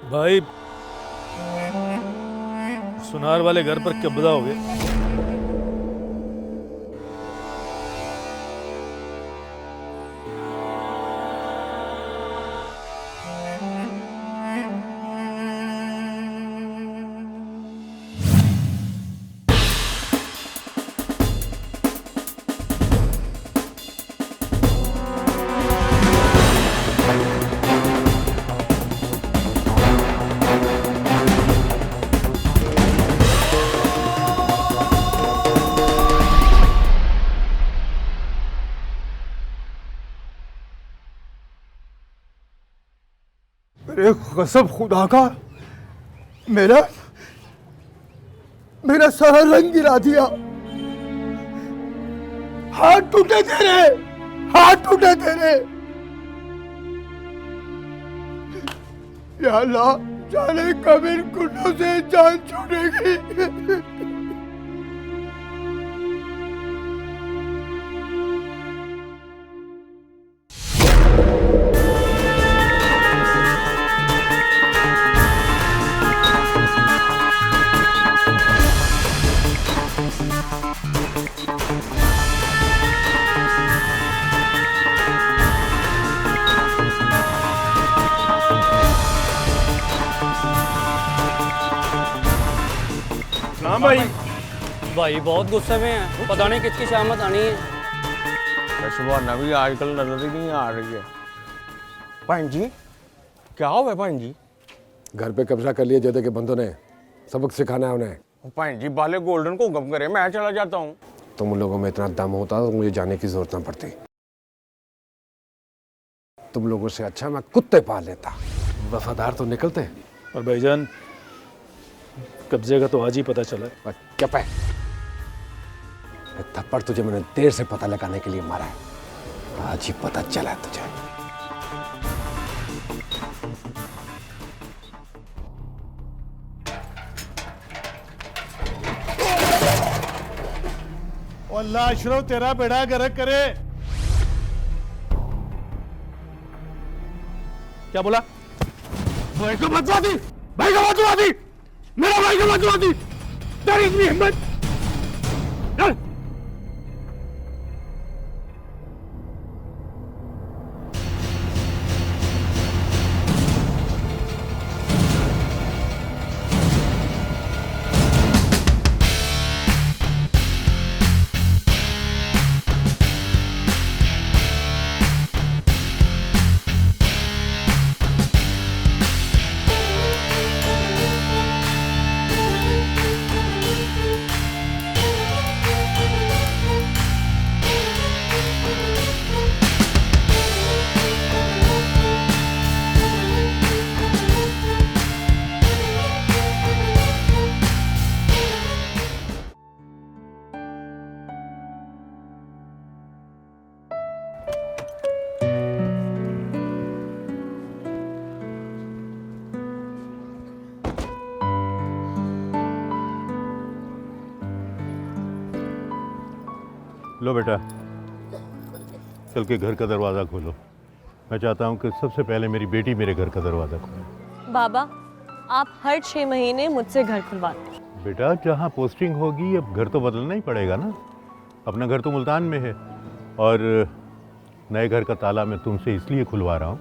भाई, सुनार वाले घर पर कब्जा हो गया। अरे कसम खुदा का, मेरा मेरा सारा रंग गिरा दिया। हाथ टूटे तेरे, हाथ टूटे तेरे। या अल्लाह, जाने कब इन कुंडों से जान छूटेगी। हाँ भाई। भाई बहुत गुस्से में है, पता नहीं किसकी शामत आनी है। सुबह भी आजकल नजर ही नहीं आ रही है। भाई जी, क्या हुआ भाई जी? घर पे कब्जा कर लिया जदे के बंदों ने, सबक सिखाना है उन्हें। भाई जी, बाले गोल्डन को हुक्म करे, मैं चला जाता हूँ। तुम लोगों में इतना दम होता तो मुझे जाने की जरूरत ना पड़ती। तुम लोगों से अच्छा मैं कुत्ते पाल लेता, वफादार तो निकलते। और भाईजान, कब्जे का तो आज ही पता चला है। क्या पे थप्पड़ तुझे मैंने देर से पता लगाने के लिए मारा है, आज ही पता चला है तुझे। अल्लाह अशरफ तेरा बेड़ा गर्क करे। क्या बोला? भाई को बचवा दी, भाई को बचवा दी, मेरा भाई को बचवा दी। तेरी इतनी हिम्मत। चल। लो बेटा, चल के घर का दरवाज़ा खोलो। मैं चाहता हूँ कि सबसे पहले मेरी बेटी मेरे घर का दरवाज़ा खोले। बाबा, आप हर 6 महीने मुझसे घर खुलवाते हैं। बेटा, जहाँ पोस्टिंग होगी अब घर तो बदलना ही पड़ेगा ना। अपना घर तो मुल्तान में है और नए घर का ताला मैं तुमसे इसलिए खुलवा रहा हूँ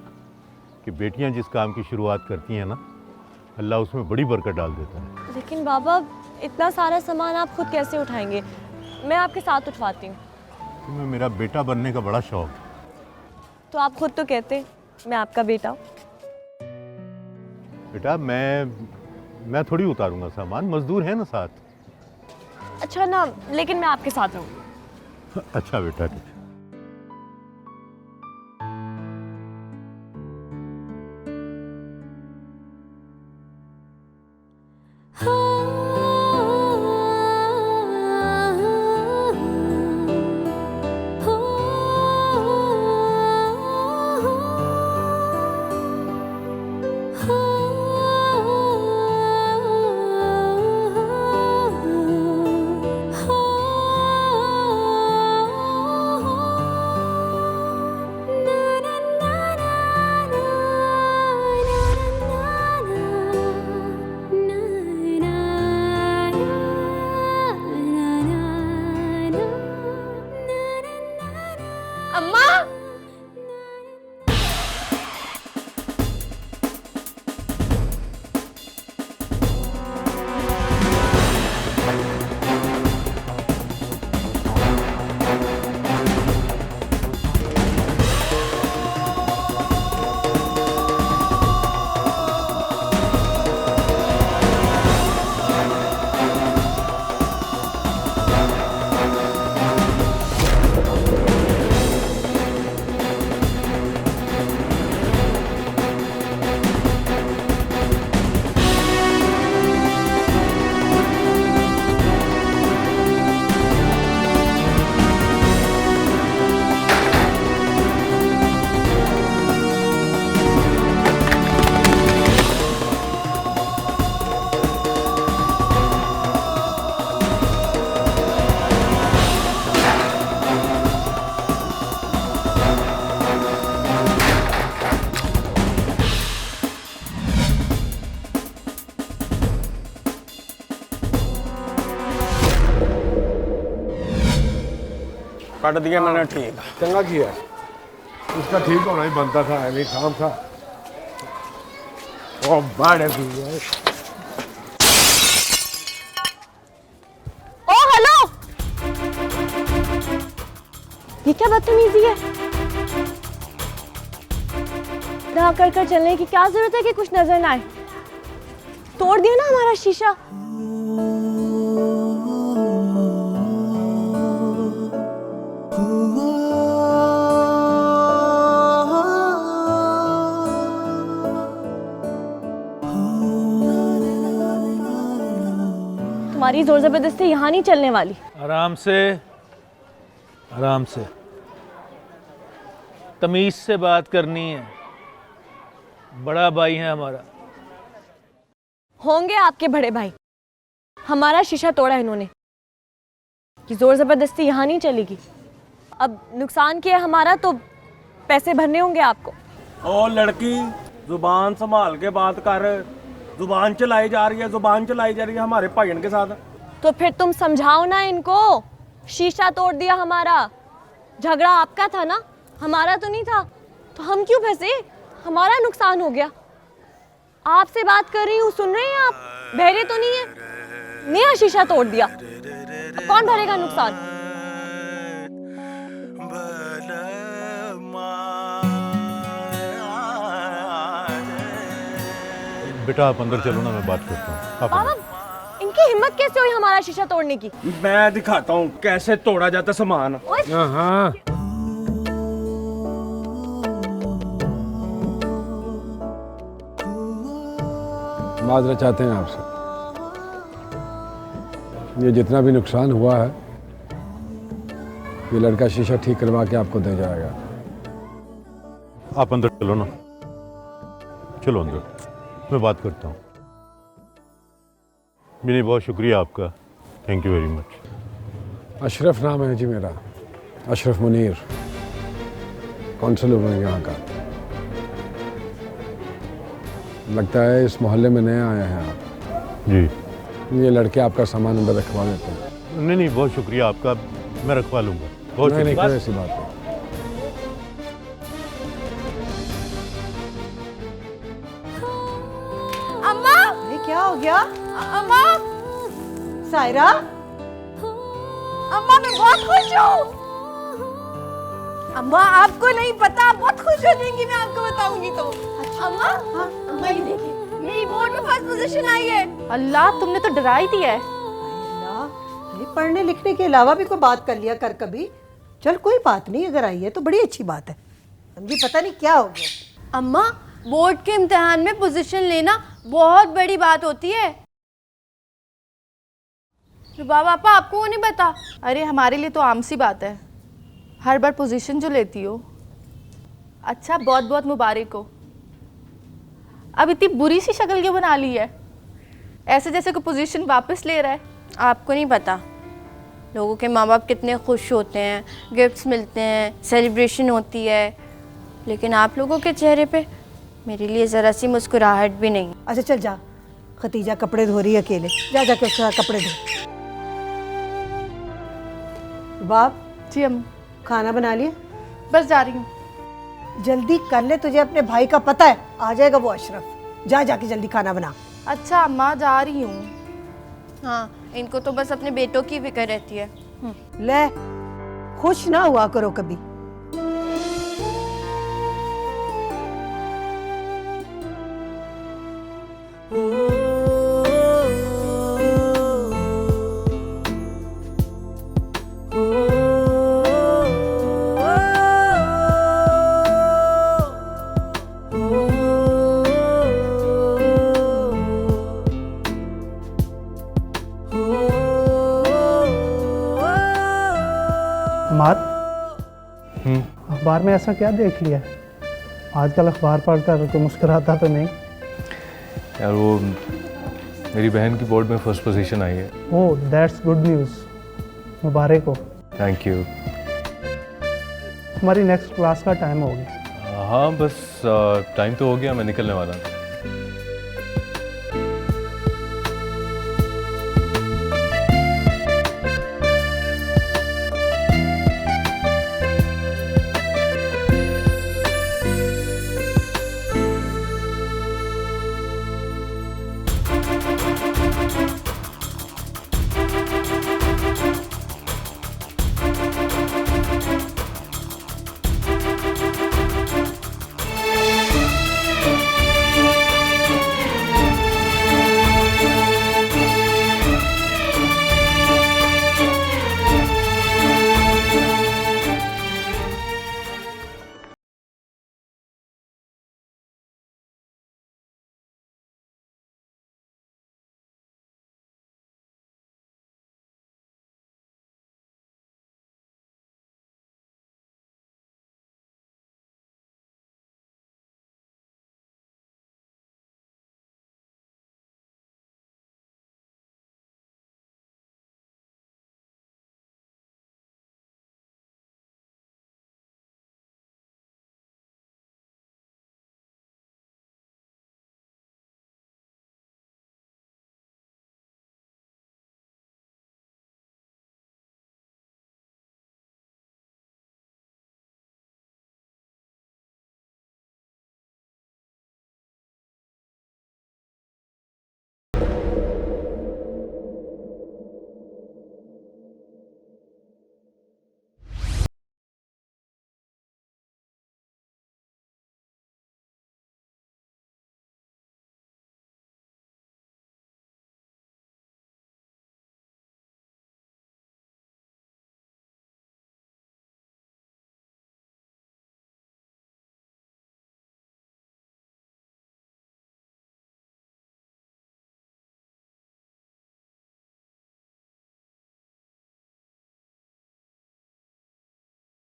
कि बेटियाँ जिस काम की शुरुआत करती हैं ना, अल्लाह उसमें बड़ी बरकत डाल देता है। लेकिन बाबा, इतना सारा सामान आप खुद कैसे उठाएंगे? मैं आपके साथ उठवाती हूँ। तुम्हें मेरा बेटा बनने का बड़ा शौक है। तो आप खुद तो कहते मैं आपका बेटा हूँ। बेटा, मैं थोड़ी उतारूंगा सामान, मजदूर है ना साथ। अच्छा ना, लेकिन मैं आपके साथ रहूँगी। अच्छा बेटा, ठीक। अम्मा कट दिया मैंने ठीक। चंगा किया, उसका ठीक होना ही बनता था, ऐਵੇਂ खाम था। ओ बाड़े भी है। ओ हेलो, ये क्या बदतमीजी है? ना कर कर चलने की क्या जरूरत है कि कुछ नजर ना आए? तोड़ दिया ना हमारा शीशा। तुम्हारी जोर जबरदस्ती यहाँ नहीं चलने वाली। आराम से, आराम से, तमीज से बात करनी है। बड़ा भाई है हमारा। होंगे आपके बड़े भाई, हमारा शीशा तोड़ा इन्होंने। कि जोर जबरदस्ती यहाँ नहीं चलेगी। अब नुकसान किया हमारा तो पैसे भरने होंगे आपको। ओ लड़की, जुबान संभाल के बात कर। जुबान चलाई जा रही है, जुबान चलाई जा रही है हमारे भाईयन के साथ। तो फिर तुम समझाओ ना इनको। शीशा तोड़ दिया हमारा। झगड़ा आपका था ना, हमारा तो नहीं था। तो हम क्यों फंसे? हमारा नुकसान हो गया। आपसे बात कर रही हूँ, सुन रहे हैं आप? बहरे तो नहीं है? नया शीशा तोड़ दिया, अब कौन भरेगा नुकसान? बेटा आप अंदर चलो ना, मैं बात करता हूँ। आप बाबा, इनकी हिम्मत कैसे हुई हमारा शीशा तोड़ने की? मैं दिखाता हूँ कैसे तोड़ा जाता सामान। हाँ, माजरत चाहते हैं आपसे। ये जितना भी नुकसान हुआ है, ये लड़का शीशा ठीक करवा के आपको दे जाएगा। आप अंदर चलो ना, चलो अंदर, मैं बात करता हूँ। विनय बहुत शुक्रिया आपका, thank you very much. Ashraf नाम है जी मेरा, अशरफ मुनीर, काउंसिलर हूँ यहाँ का। लगता है इस मोहल्ले में नए आए हैं आप। जी ये लड़के आपका सामान अंदर रखवा देते हैं। नहीं नहीं, बहुत शुक्रिया आपका, मैं रखवा लूँगा। बहुत नहीं नहीं, शुक्रिया। कोई ऐसी बात नहीं। अम्मा, ये क्या हो गया? अम्मा, सायरा, अम्मा मैं बहुत खुश हूँ। अम्मा आपको नहीं पता, आप बहुत खुश हो जाएंगी, मैं आपको बताऊंगी तो। अच्छा, अम्मा, हाँ, अम्मा ये देखिए, मेरी बोर्ड में फर्स्ट पोजीशन आई है। अल्लाह, तुमने तो डरा ही दिया है। अरे पढ़ने लिखने के अलावा भी कोई बात कर लिया कर कभी। चल कोई बात नहीं, अगर आई है तो बड़ी अच्छी बात है। समझी, पता नहीं क्या हो गया। अम्मा, बोर्ड के इम्तिहान में पोजीशन लेना बहुत बड़ी बात होती है। रुबाब पापा, आपको वो नहीं पता? अरे हमारे लिए तो आम सी बात है, हर बार पोजीशन जो लेती हो। अच्छा, बहुत बहुत मुबारक हो। अब इतनी बुरी सी शक्ल क्यों बना ली है? ऐसे जैसे कोई पोजीशन वापस ले रहा है। आपको नहीं पता लोगों के माँ बाप कितने खुश होते हैं, गिफ्ट्स मिलते हैं, सेलिब्रेशन होती है, लेकिन आप लोगों के चेहरे पे मेरे लिए ज़रा सी मुस्कुराहट भी नहीं। अच्छा चल जा, खतीजा कपड़े धो रही है अकेले, जा जाके उसका कपड़े धो। बाप जी अम्मा। खाना बना लिए? बस जा रही हूँ। जल्दी कर ले, तुझे अपने भाई का पता है, आ जाएगा वो अशरफ। जा जाके जल्दी खाना बना। अच्छा अम्मा जा रही हूँ। हाँ, इनको तो बस अपने बेटों की फिक्र रहती है। ले, खुश ना हुआ करो कभी। मात अखबार में ऐसा क्या देख लिया? आजकल अखबार पढ़कर कोई मुस्कुराता तो नहीं? यार वो मेरी बहन की बोर्ड में फर्स्ट पोजीशन आई है। ओह दैट्स गुड न्यूज़, मुबारक हो। Thank you. हमारी नेक्स्ट क्लास का टाइम हो गया। हाँ बस टाइम तो हो गया, मैं निकलने वाला हूँ।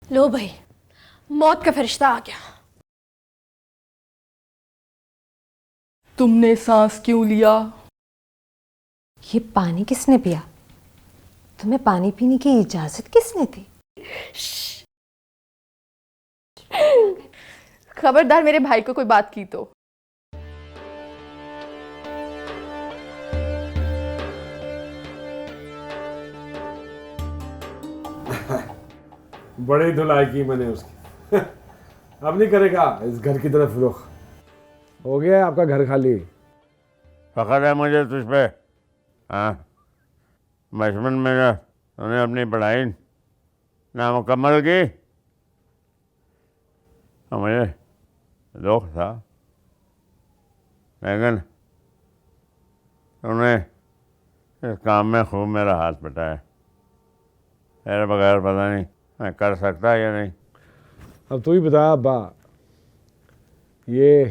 लो भाई, मौत का फरिश्ता आ गया। तुमने सांस क्यों लिया? ये पानी किसने पिया? तुम्हें पानी पीने की इजाजत किसने दी? खबरदार मेरे भाई को कोई बात की तो। बड़ी धुलाई की मैंने उसकी। अब नहीं करेगा इस घर की तरफ रुख। हो गया है आपका घर खाली। फ़ख्र है मुझे तुझ पे। हाँ, बचपन में ना तूने अपनी पढ़ाई नामुकम्मल की और मुझे दुख था, लेकिन तूने इस काम में खूब मेरा हाथ बटाया। मेरे बगैर पता नहीं मैं कर सकता या नहीं। अब तू ही बता अब्बा, ये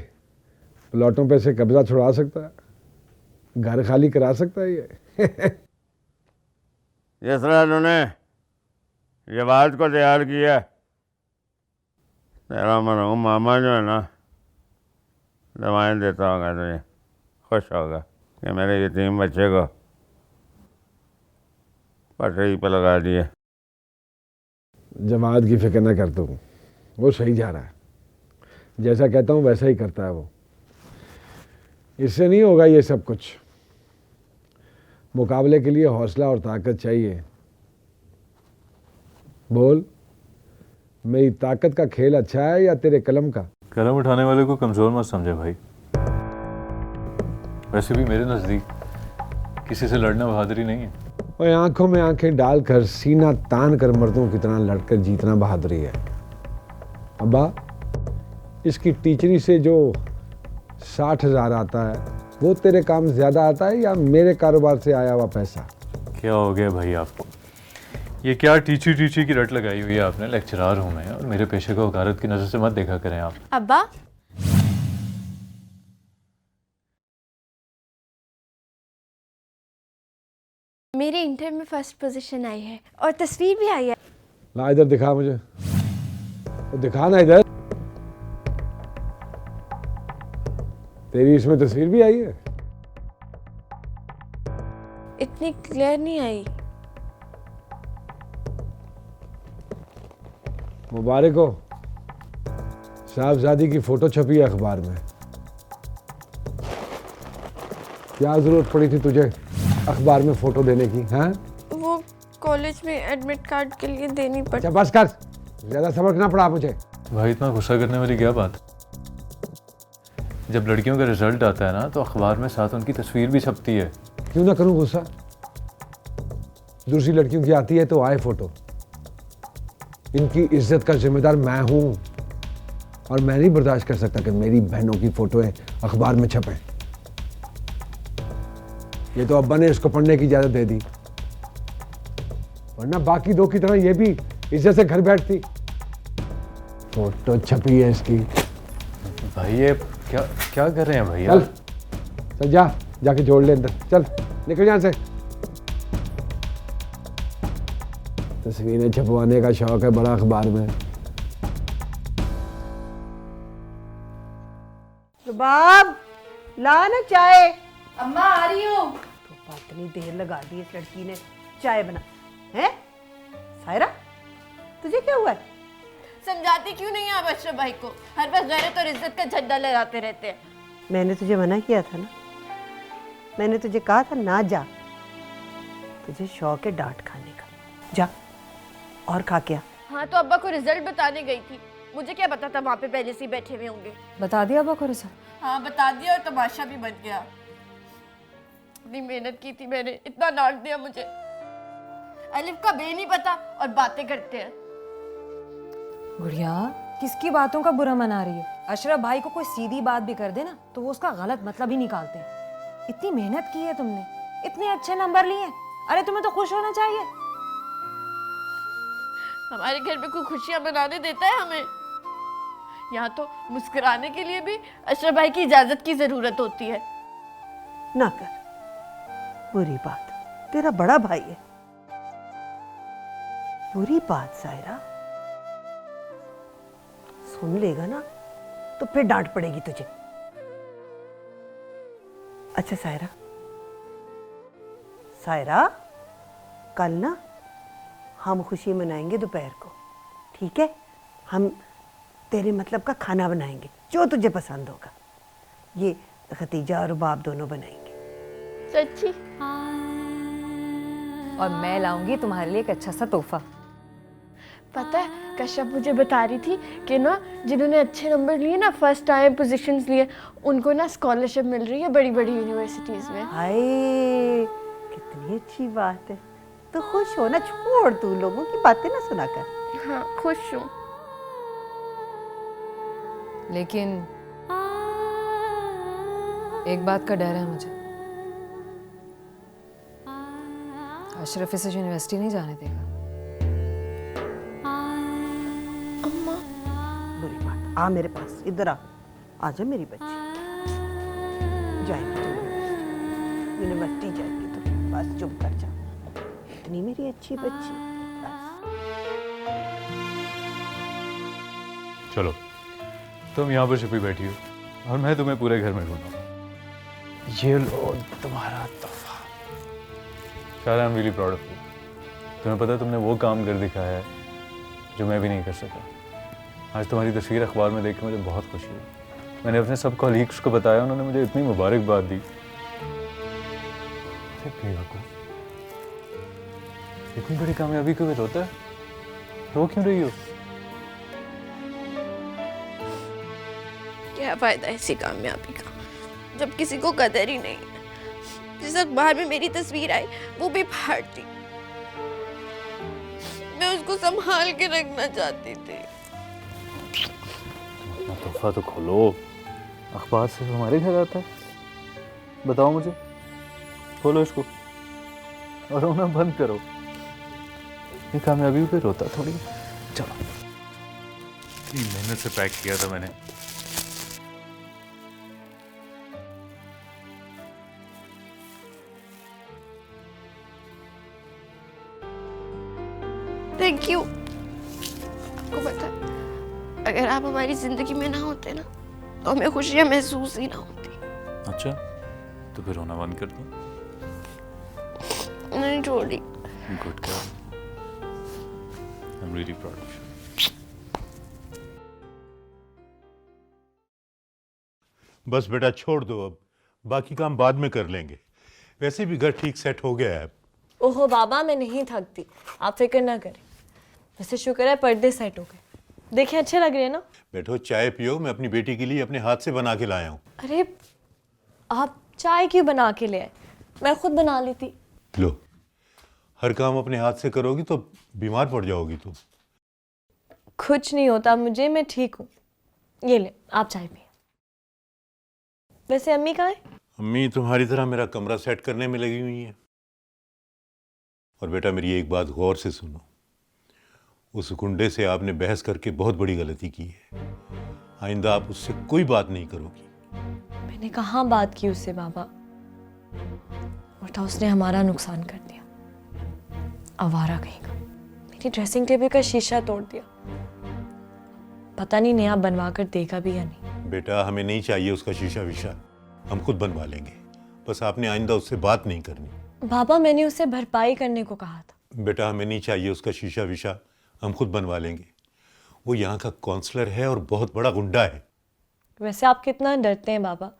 प्लॉटों पे से कब्जा छुड़ा सकता है, घर खाली करा सकता है ये? जिस तरह तूने जवाज को तैयार किया, तेरा मरहूम मामा जो है ना दवाएं देता होगा, तुझे खुश होगा कि मेरे यतीम बच्चे को पटरी पर लगा दिए। जमात की फिक्र न कर तू, वो सही जा रहा है। जैसा कहता हूँ वैसा ही करता है वो। इससे नहीं होगा ये सब कुछ। मुकाबले के लिए हौसला और ताकत चाहिए। बोल, मेरी ताकत का खेल अच्छा है या तेरे कलम का? कलम उठाने वाले को कमज़ोर मत समझे भाई। वैसे भी मेरे नज़दीक किसी से लड़ना बहादुरी नहीं है। और आंखों में आंखें डालकर सीना तान कर मर्दों की तरह लड़कर जीतना बहादुरी है। अब्बा, इसकी टीचरी से जो 60,000 आता है वो तेरे काम ज्यादा आता है या मेरे कारोबार से आया हुआ पैसा? क्या हो गया भाई आपको? ये क्या टीची टीची की रट लगाई हुई है आपने? लेक्चरार हूँ मैं और मेरे पेशे को वकालत की नज़र से मत देखा करें आप। अब्बा, मेरे इंटर में फर्स्ट पोजीशन आई है और तस्वीर भी आई है। ला इधर दिखा मुझे, तो दिखा ना इधर। तेरी इसमें तस्वीर भी आई है? इतनी क्लियर नहीं आई। मुबारक हो, साहबजादी की फोटो छपी है अखबार में। क्या जरूरत पड़ी थी तुझे अखबार में फोटो देने की? हाँ, वो कॉलेज में एडमिट कार्ड के लिए देनी पड़ी। अच्छा बस कर, ज्यादा सबक ना पड़ा मुझे। भाई इतना गुस्सा करने वाली क्या बात? जब लड़कियों का रिजल्ट आता है ना तो अखबार में साथ उनकी तस्वीर भी छपती है। क्यों ना करूं गुस्सा? दूसरी लड़कियों की आती है तो आए फोटो। इनकी इज्जत का जिम्मेदार मैं हूं और मैं नहीं बर्दाश्त कर सकता कि मेरी बहनों की फोटोएं अखबार में छपें। ये तो अब्बा ने इसको पढ़ने की इजाजत दे दी, वरना बाकी दो की तरह ये भी इज्जत से घर बैठती। फोटो छपी है इसकी। भाई ये क्या क्या कर रहे हैं भैया? चल चल, जाके जोड़ ले अंदर। चल निकल यहां से। तस्वीरें छपवाने का शौक है बड़ा अखबार में। रुबाब, ला ना चाय। अम्मा आ रही हूँ। तो इतनी देर लगा दी इस लड़की ने चाय बना। हैं सायरा, तुझे क्या हुआ है? समझाती क्यों नहीं आप अशरफ भाई को? हर वक्त गैरत और इज्जत का झंडा लहराते रहते हैं। मैंने तुझे मना किया था ना, मैंने तुझे कहा था ना जा। तुझे शौक है डांट खाने का, जा और खा क्या। हाँ तो अब्बा को रिजल्ट बताने गई थी, मुझे क्या पता था वहाँ पे पहले से ही बैठे हुए होंगे। बता दिया अब्बा को रिजल्ट? हाँ बता दिया और तमाशा भी बन गया। इतनी मेहनत की थी मैंने, इतना डांट दिया मुझे। अलिफ का बे नहीं पता और बातें करते हैं। गुड़िया, किसकी बातों का बुरा मना रही है? अशरफ भाई को कोई सीधी बात भी कर दे ना तो वो उसका गलत मतलब ही निकालते हैं। इतनी मेहनत की है तुमने, इतने अच्छे नंबर लिए, अरे तुम्हें तो खुश होना चाहिए। हमारे घर में कोई खुशियां मनाने देता है हमें? यहाँ तो मुस्कुराने के लिए भी अशरफ भाई की इजाजत की जरूरत होती है। ना कर बुरी बात, तेरा बड़ा भाई है। बुरी बात सायरा, सुन लेगा ना तो फिर डांट पड़ेगी तुझे। अच्छा सायरा, सायरा कल ना हम खुशी मनाएंगे दोपहर को, ठीक है? हम तेरे मतलब का खाना बनाएंगे जो तुझे पसंद होगा। ये खतीजा और रुबाब दोनों बनाएंगे। सच्ची? और मैं लाऊंगी तुम्हारे लिए एक अच्छा सा तोहफा। पता है कश्यप मुझे बता रही थी कि ना जिन्होंने अच्छे नंबर लिए ना, फर्स्ट टाइम पोजीशंस लिए, उनको ना स्कॉलरशिप मिल रही है बड़ी बड़ी यूनिवर्सिटीज में। हाय कितनी अच्छी बात है। तो खुश हो ना, छोड़ तू लोगों की बातें ना सुना कर। हाँ खुश हूँ। लेकिन एक बात का डर है मुझे, अशरफ इसे यूनिवर्सिटी नहीं जाने देगा। अम्मा बुरी बात, आ मेरे पास, इधर आ, आजा मेरी बच्ची। जाएगी यूनिवर्सिटी जाएगी तो बस चुप कर जा। इतनी मेरी अच्छी बच्ची। चलो तुम यहाँ पर छुपी बैठी हो और मैं तुम्हें पूरे घर में ढूंढूंगा। ये लो तुम्हारा तोहफा। सारा I am really proud of you. तुम्हें पता है तुमने वो काम कर दिखाया है जो मैं भी नहीं कर सका। आज तुम्हारी तस्वीर अखबार में देख के मुझे बहुत खुशी हुई। मैंने अपने सब कॉलीग्स को बताया, उन्होंने मुझे इतनी मुबारकबाद दी। इतनी बड़ी कामयाबी को भी रोता है? रो क्यों रही हो? क्या फायदा ऐसी कामयाबी का जब किसी को कदर ही नहीं है। जिस अखबार में मेरी तस्वीर आई वो भी फाड़ दी। मैं उसको संभाल के रखना चाहती थी। अपना तोहफा तो खोलो, अखबार से हमारे घर आता है। बताओ मुझे, खोलो इसको और रोना बंद करो। ये कामयाबी पे रोता थोड़ी। चलो, इतनी मेहनत से पैक किया था मैंने। Thank you. आपको पता है, अगर आप हमारी जिंदगी में ना होते ना तो हमें खुशियां महसूस ही ना होती। अच्छा, तो फिर रोना बंद कर दो। नहीं छोड़ी। Good girl, I am really proud of you. बस बेटा छोड़ दो, अब बाकी काम बाद में कर लेंगे। वैसे भी घर ठीक सेट हो गया है। ओहो बाबा, मैं नहीं थकती, आप फिक्र ना करें। वैसे शुक्र है पर्दे सेट हो गए, देखें अच्छे लग रहे हैं ना। बैठो, चाय पियो, मैं अपनी बेटी के लिए अपने हाथ से बना के लाया हूँ। अरे आप चाय क्यों बना के ले आए, मैं खुद बना लेती। लो, हर काम अपने हाथ से करोगी तो बीमार पड़ जाओगी तुम। कुछ नहीं होता मुझे, मैं ठीक हूँ। ये ले, आप चाय पिए। वैसे अम्मी कहाँ है? अम्मी तुम्हारी तरह मेरा कमरा सेट करने में लगी हुई है। और बेटा मेरी एक बात गौर से सुनो, उस गुंडे से आपने बहस करके बहुत बड़ी गलती की है। आइंदा आप उससे कोई बात नहीं करोगी। मैंने कहाँ बात की उससे बाबा, उल्टा उसने हमारा नुकसान कर दिया। आवारा कहीं का, मेरी ड्रेसिंग टेबल का शीशा तोड़ दिया। पता नहीं नया बनवा कर देगा भी या नहीं। बेटा हमें नहीं चाहिए उसका शीशा विशा, हम खुद बनवा लेंगे। बस आपने आइंदा उससे बात नहीं करनी। बाबा मैंने उसे भरपाई करने को कहा था। बेटा हमें नहीं चाहिए उसका शीशा विशा, हम खुद बनवा लेंगे। वो यहाँ का काउंसलर है और बहुत बड़ा गुंडा है। वैसे आप कितना डरते हैं बाबा,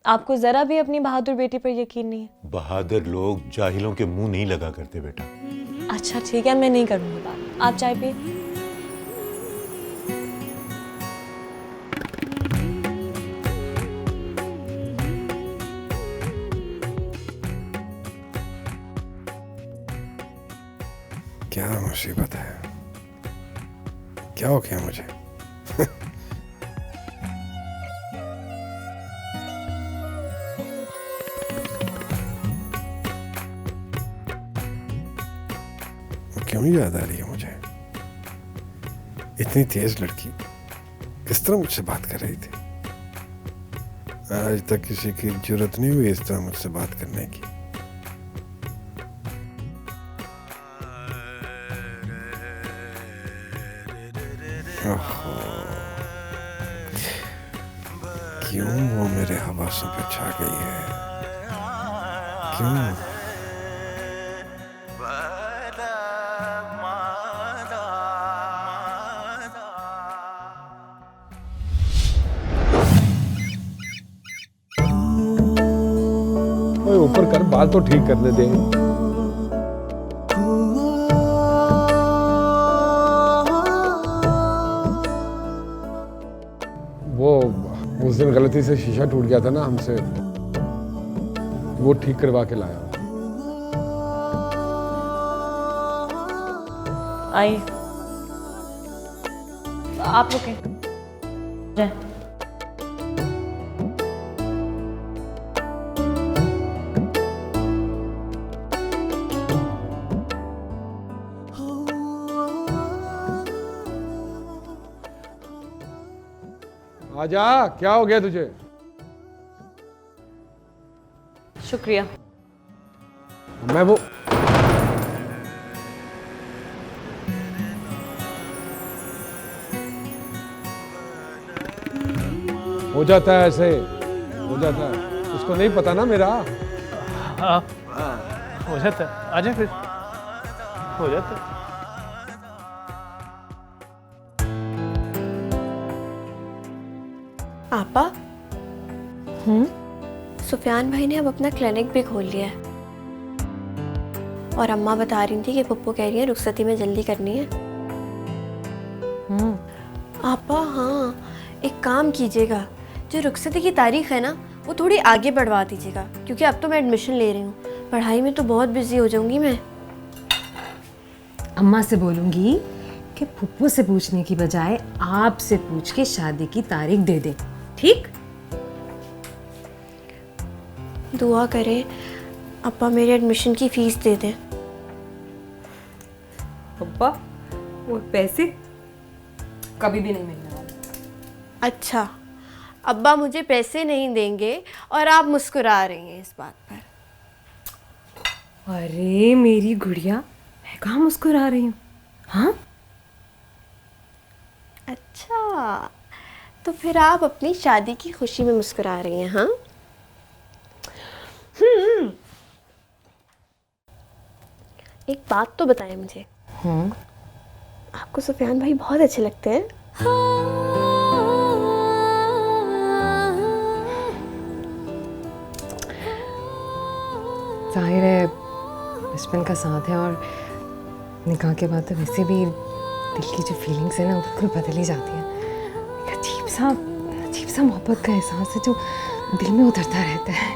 आपको जरा भी अपनी बहादुर बेटी पर यकीन नहीं है। बहादुर लोग जाहिलों के मुंह नहीं लगा करते बेटा। अच्छा ठीक है, मैं नहीं करूँगी बात। आप चाय पिए। क्या मुसीबत है, क्या हो गया मुझे? क्यों याद आ रही है मुझे? इतनी तेज लड़की किस तरह मुझसे बात कर रही थी। आज तक किसी की जरूरत नहीं हुई इस तरह मुझसे बात करने की। क्यों वो मेरे हवासों पे छा गई है? क्यों? ऊपर कर, बाल तो ठीक करने दे। वो उस दिन गलती से शीशा टूट गया था ना हमसे, वो ठीक करवा के लाया। आइए, आप रुके जाए। आजा, क्या हो गया तुझे? शुक्रिया। मैं वो हो जाता है, ऐसे हो जाता है। उसको नहीं पता ना मेरा। हाँ हो जाता है, आजा फिर हो जाता है। आपा, सुफियान भाई ने अब अपना क्लिनिक भी खोल लिया है और अम्मा बता रही थी कि पप्पू कह रही है रुखसती में जल्दी करनी है। आपा हाँ, एक काम कीजिएगा, जो रुखसती की तारीख है ना वो थोड़ी आगे बढ़वा दीजिएगा, क्योंकि अब तो मैं एडमिशन ले रही हूँ, पढ़ाई में तो बहुत बिजी हो जाऊंगी मैं। अम्मा से बोलूंगी कि फुप्पू से पूछने की बजाय आपसे पूछ के शादी की तारीख दे दे, ठीक? दुआ करें अप्पा मेरे एडमिशन की फीस दे दें। अब्बा वो पैसे कभी भी नहीं मिलने वाले। अच्छा, अब्बा मुझे पैसे नहीं देंगे और आप मुस्कुरा रही हैं इस बात पर। अरे मेरी गुड़िया, मैं कहाँ मुस्कुरा रही हूँ? हाँ? अच्छा, तो फिर आप अपनी शादी की खुशी में मुस्कुरा रही हैं? हाँ। एक बात तो बताएं मुझे। आपको सुफियान भाई बहुत अच्छे लगते हैं। जाहिर है बचपन का साथ है, और निकाह के बाद तो वैसे भी दिल की जो फीलिंग्स है ना वो बिल्कुल बदल ही जाती है। एक अजीब सा मोहब्बत का एहसास है जो दिल में उतरता रहता है।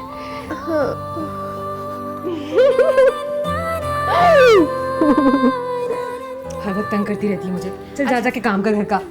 हर वक्त तंग करती रहती है मुझे। चल जा के काम कर घर का।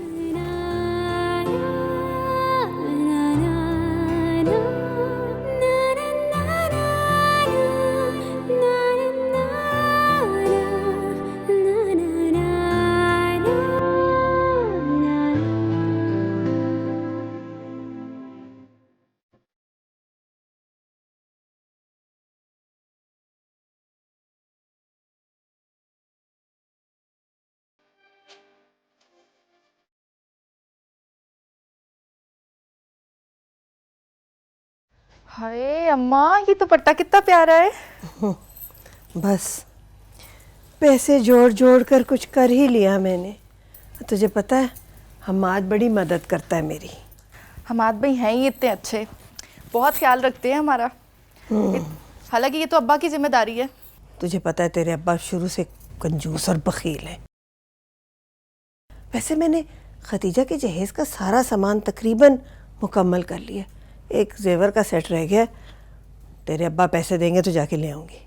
हाय अम्मा, ये तो पट्टा कितना प्यारा है। बस पैसे जोड़ जोड़ कर कुछ कर ही लिया मैंने। तुझे पता है हमाद बड़ी मदद करता है मेरी। हमाद भाई हैं ही इतने अच्छे, बहुत ख्याल रखते हैं हमारा। हालांकि ये तो अब्बा की जिम्मेदारी है। तुझे पता है तेरे अब्बा शुरू से कंजूस और बखील है। वैसे मैंने खतीजा के जहेज का सारा सामान तकरीबन मुकम्मल कर लिया। एक जेवर का सेट रह गया। तेरे अब्बा पैसे देंगे तो जाके ले आऊंगी।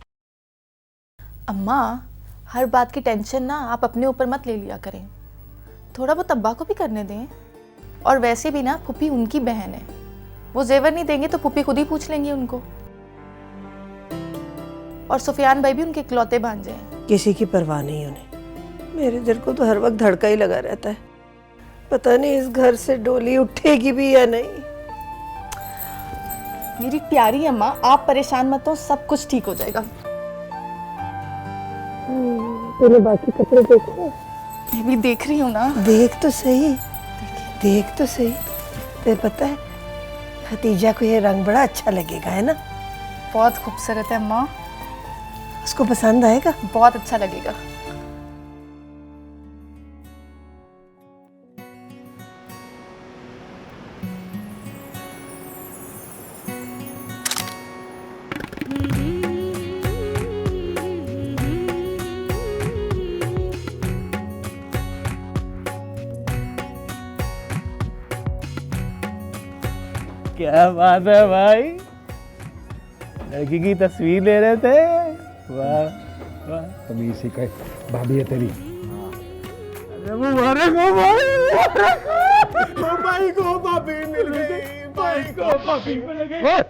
अम्मा, हर बात की टेंशन ना आप अपने ऊपर मत ले लिया करें, थोड़ा बहुत अब्बा को भी करने दें। और वैसे भी ना पुप्पी उनकी बहन है, वो जेवर नहीं देंगे तो पुप्पी खुद ही पूछ लेंगी उनको। और सुफियान भाई भी उनके इकलौते भांजे हैं। किसी की परवाह नहीं उन्हें। मेरे दिल को तो हर वक्त धड़का ही लगा रहता है, पता नहीं इस घर से डोली उठेगी भी या नहीं। मेरी प्यारी अम्मा, आप परेशान मत हो, सब कुछ ठीक हो जाएगा। तूने बाकी कपड़े देखे? मैं भी देख रही हूँ ना। देख तो सही, देख तो सही। तुझे पता है खतीजा को ये रंग बड़ा अच्छा लगेगा, है ना? बहुत खूबसूरत है अम्मा। उसको पसंद आएगा? बहुत अच्छा लगेगा। क्या बात है भाई, लड़की की तस्वीर ले रहे थे? वाह वाह। तमीज से कहे, भाभी है तेरी। अरे मुबारक हो भाई, भाई को भाभी मिल गई, भाई को भाभी मिल गई।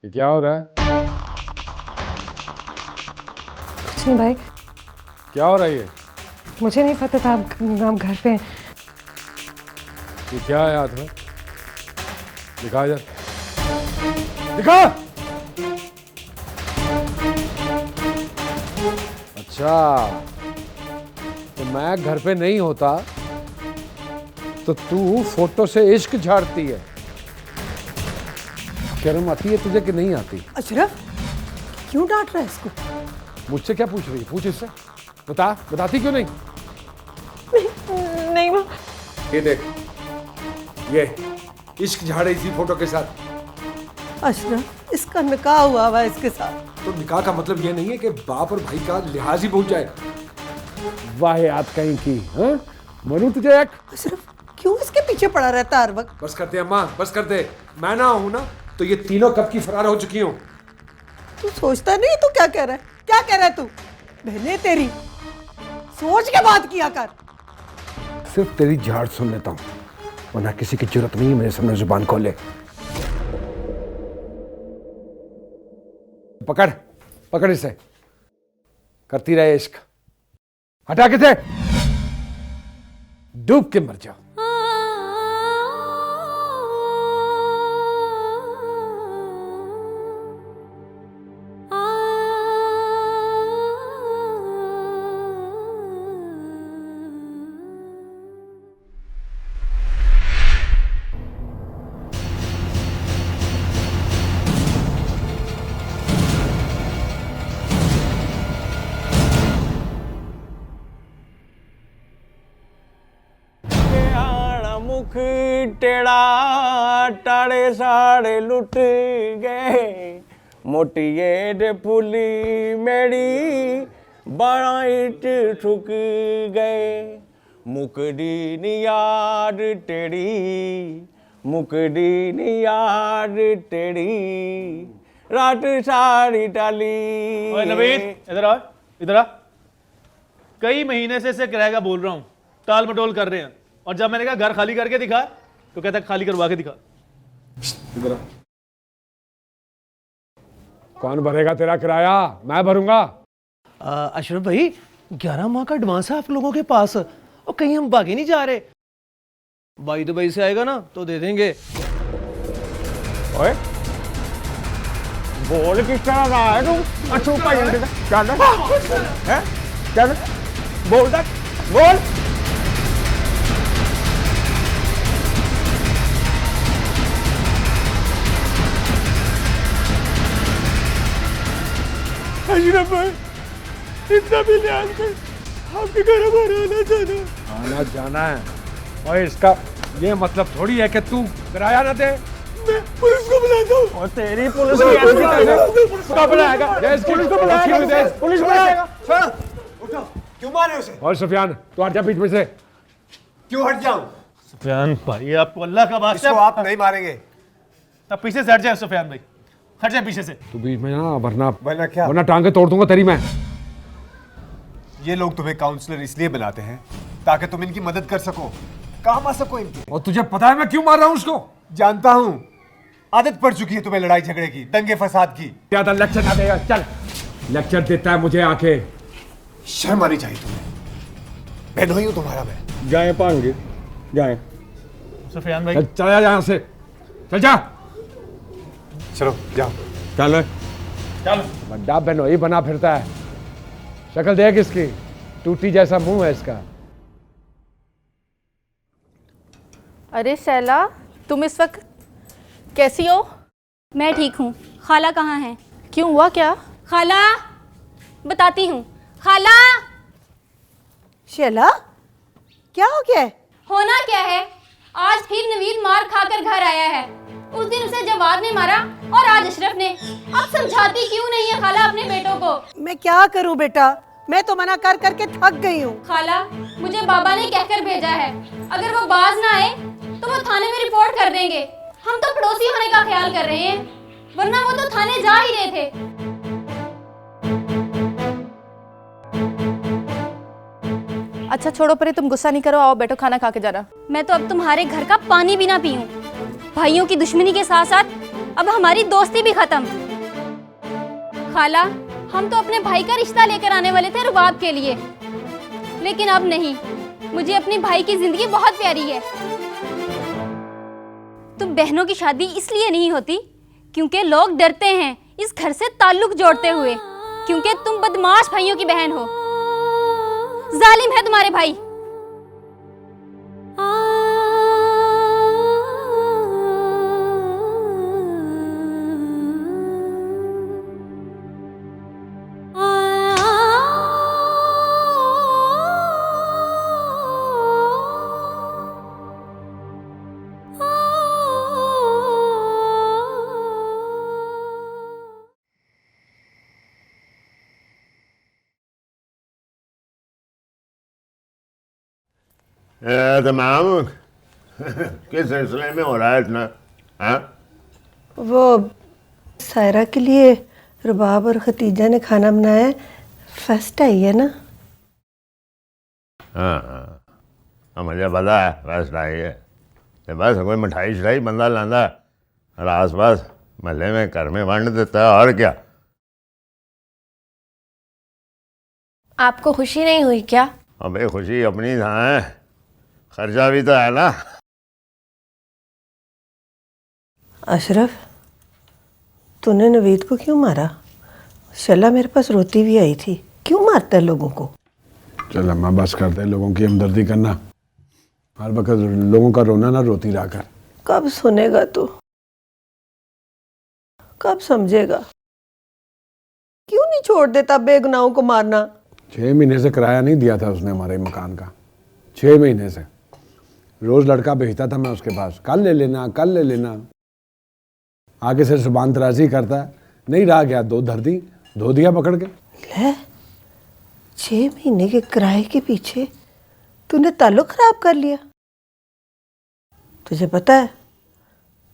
ये क्या हो रहा है? कुछ नहीं भाई, क्या हो रहा है ये? मुझे नहीं पता था आप घर पे हैं। ये क्या है हाथ में? दिखा इधर, दिखा। अच्छा, तो मैं घर पे नहीं होता तो तू फोटो से इश्क झाड़ती है। शर्म आती है तुझे कि नहीं आती? अशरफ क्यों डांट रहा है इसको? मुझसे क्या पूछ रही है? पूछ इससे, बताती क्यों नहीं? नहीं वो ये देख, ये इश्क झाड़े इसी फोटो के साथ। अशरफ इसका निकाह हुआ है इसके साथ। तो निकाह का मतलब ये नहीं है कि बाप और भाई का लिहाज ही भूल जाए। वाह याद कहीं की, हाँ? मरू तुझे एक। अशरफ क्यों इसके पीछे पड़ा रहता है हर वक्त? बस कर दे अम्मा, बस कर दे। मैं ना हूं ना तो ये तीनों कब की फरार हो चुकी हूं। तू सोचता नहीं तू क्या कह रहा है? क्या कह रहा है तू? बहने तेरी सोच के बात किया कर। सिर्फ तेरी झाड़ सुन लेता हूं, वरना किसी की जरूरत नहीं है मेरे सामने जुबान खोले। पकड़ पकड़ इसे, करती रहे इश्क। हटा के थे, डूब के मर जाओ। मुख टेढ़ा टाड़े साड़े लुट गए, मोटिए दे फूली मेरी बाइट ठुक गए। मुकदी नी याद तेरी, मुकदी नी याद तेरी, रात सारी टाली। ओए नवीन, इधर आ, इधर आ। कई महीने से इसे किराए का बोल रहा हूँ, टाल मटोल कर रहे हैं, और जब मैंने कहा घर खाली करके दिखा तो कहता खाली करवा के दिखा। इधर आ। कौन भरेगा तेरा किराया? मैं भरूंगा। अशरफ भाई 11 माह का एडवांस है आप लोगों के पास, और कहीं हम भागे नहीं जा रहे। भाई दुबई से आएगा ना तो दे देंगे। ओए बोल किस तरह रहा है तुम? अच्छू भाई चल है, चल बोल तक बोल। अशरफ भाई इतना भी लिहाज में आपके घर हमारा आना जाना। आना जाना है, और इसका ये मतलब थोड़ी है कि तू किराया ना दे। मैं पुलिस को बुलाता हूँ। और तेरी पुलिस को बुलाएगा? पुलिस को बुलाएगा, पुलिस बुलाएगा। उठो, क्यों मारे उसे? और सुफियान तू हट जा बीच में से। क्यों हट जाऊं? सुफियान भाई आपको अल्लाह का वास्ता, इसको आप नहीं मारेंगे। अब पीछे से हट जाए सुफियान भाई, हट जाए पीछे से। तू बीच में ना, वरना क्या? वरना टांगे तोड़ दूंगा तेरी मैं। ये लोग तुम्हें काउंसलर इसलिए बनाते हैं ताकि तुम इनकी मदद कर सको, काम आ सको इनके। और तुझे पता है मैं क्यों मार रहा हूं उसको? जानता हूं, आदत पड़ चुकी है तुम्हें लड़ाई झगड़े की, दंगे फसाद की। ज्यादा लेक्चर ना देगा, चल। लेक्चर देता है मुझे आके। शर्म आनी चाहिए तुम्हें, बहनोई हूं तुम्हारा मैं। जाए पाएंगे, जाए। सुफियान भाई चल जा यहां से, चल जा। चलो जाओ। चलो चलो। बड्डा बहनोई बना फिरता है। शक्ल देख इसकी, टूटी जैसा मुंह है इसका। अरे शैला, तुम इस वक्त कैसी हो? मैं ठीक हूँ। खाला कहाँ है? क्यों, हुआ क्या? खाला बताती हूँ। खाला शैला क्या हो गया है? होना क्या है, आज फिर नवीद मार खाकर घर आया है। उस दिन उसे जवाब ने मारा और आज अशरफ ने। अब समझाती क्यों नहीं है खाला अपने बेटों को? मैं क्या करूं बेटा, मैं तो मना कर करके थक गई हूँ। खाला मुझे बाबा ने कहकर भेजा है, अगर वो बाज ना आए तो वो थाने में रिपोर्ट कर देंगे। हम तो पड़ोसी होने का ख्याल कर रहे हैं, वरना वो तो थाने जा ही रहे थे। अच्छा छोड़ो परे, तुम गुस्सा नहीं करो, आओ बैठो, खाना खा के जाना। मैं तो अब तुम्हारे घर का पानी भी ना पीऊं। भाइयों की दुश्मनी के साथ साथ अब हमारी दोस्ती भी खत्म। खाला, हम तो अपने भाई का रिश्ता लेकर आने वाले थे रुबाब के लिए, लेकिन अब नहीं। मुझे अपनी भाई की जिंदगी बहुत प्यारी है। तुम बहनों की शादी इसलिए नहीं होती क्योंकि लोग डरते हैं इस घर से ताल्लुक जोड़ते हुए, क्योंकि तुम बदमाश भाइयों की बहन हो। जालिम है तुम्हारे भाई। तमाम किस सिलसिले में हो रहा है इतना? हाँ, वो सायरा के लिए रुबाब और खतीजा ने खाना बनाया है, फर्स्ट आई है ना। हाँ, मुझे पता है फर्स्ट आई है। तो बस कोई मिठाई शिठाई बंदा लांदा और आस पास महल्ले में घर में वंड देता है, और क्या। आपको खुशी नहीं हुई क्या? अबे खुशी अपनी कहाँ है, खर्चा भी तो है ना। अशरफ, तूने नवीद को क्यों मारा? शला मेरे पास रोती भी आई थी। क्यों मारता है लोगों को? चल अम्मा बस करते हैं लोगों की हमदर्दी करना, हर वक्त लोगों का रोना ना रोती रहा कर। कब सुनेगा तू? कब समझेगा? क्यों नहीं छोड़ देता बेगुनाहों को मारना? 6 महीने से किराया नहीं दिया था उसने हमारे मकान का। 6 महीने से रोज लड़का भेजता था मैं उसके पास, कल ले लेना कल ले लेना। आगे से जुबान तराजी करता है, नहीं रहा गया, 2 धर दी, धो दिया पकड़ के। ले, 6 महीने के किराए के पीछे तूने ताल्लुक खराब कर लिया। तुझे पता है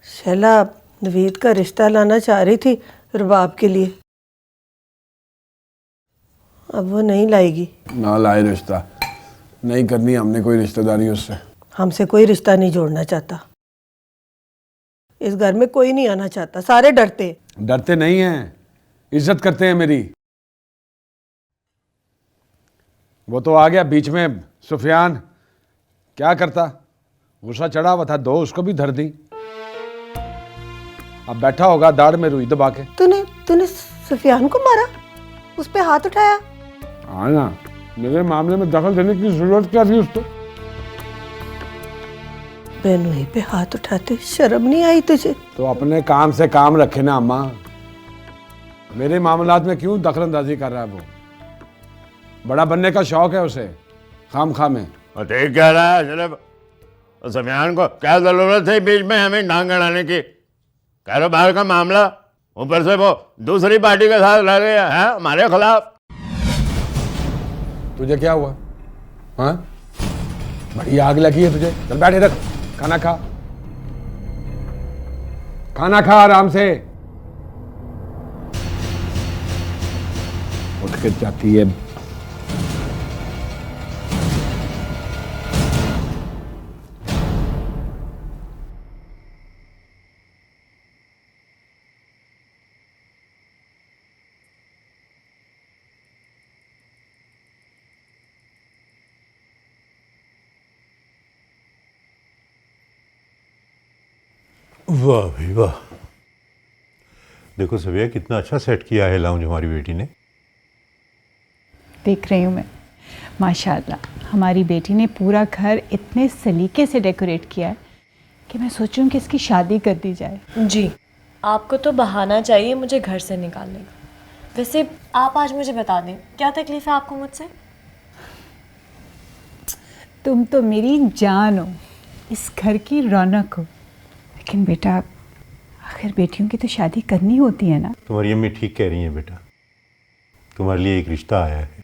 शैला नवीद का रिश्ता लाना चाह रही थी रुबाब के लिए, अब वो नहीं लाएगी। ना लाए रिश्ता, नहीं करनी हमने कोई रिश्तेदारी उससे। हमसे कोई रिश्ता नहीं जोड़ना चाहता। इस घर में कोई नहीं आना चाहता, सारे डरते। डरते नहीं हैं, इज्जत करते हैं मेरी। वो तो आ गया बीच में सुफियान, क्या करता, गुस्सा चढ़ा हुआ था, 2 उसको भी धर दी। अब बैठा होगा दाढ़ में रुई दबा के। तूने सुफियान को मारा, उस पे हाथ उठाया? हाँ ना, मेरे मामले में दखल देने की जरूरत क्या थी उसको? बेनुई पे हाथ उठाते शर्म नहीं आई तुझे? तो अपने काम से काम रखे ना अम्मा, मेरे मामलात में क्यों दखलंदाजी कर रहा है वो? बड़ा बनने का शौक है उसे, खाम खा में। और ठीक कह रहा है अशरफ, सफियान को क्या जरूरत है बीच में हमें डांग अड़ाने की? कारोबार का मामला, ऊपर से वो दूसरी पार्टी के साथ लड़ गया है हमारे खिलाफ। तुझे क्या हुआ? हाँ, बड़ी आग लगी है तुझे। चल बैठे रख, खाना खा, खाना खा आराम से। उठ के जाती है। वाह भाई वाह, देखो सविया कितना अच्छा सेट किया है लाउंज हमारी बेटी ने। देख रही हूँ मैं, माशाल्लाह हमारी बेटी ने पूरा घर इतने सलीके से डेकोरेट किया है कि मैं सोचूं कि इसकी शादी कर दी जाए। जी, आपको तो बहाना चाहिए मुझे घर से निकालने का। वैसे आप आज मुझे बता दें, क्या तकलीफ है आपको मुझसे? तुम तो मेरी जान हो, इस घर की रौनक हो, लेकिन बेटा आखिर बेटियों की तो शादी करनी होती है ना। तुम्हारी अम्मी ठीक कह रही हैं बेटा, तुम्हारे लिए एक रिश्ता आया है।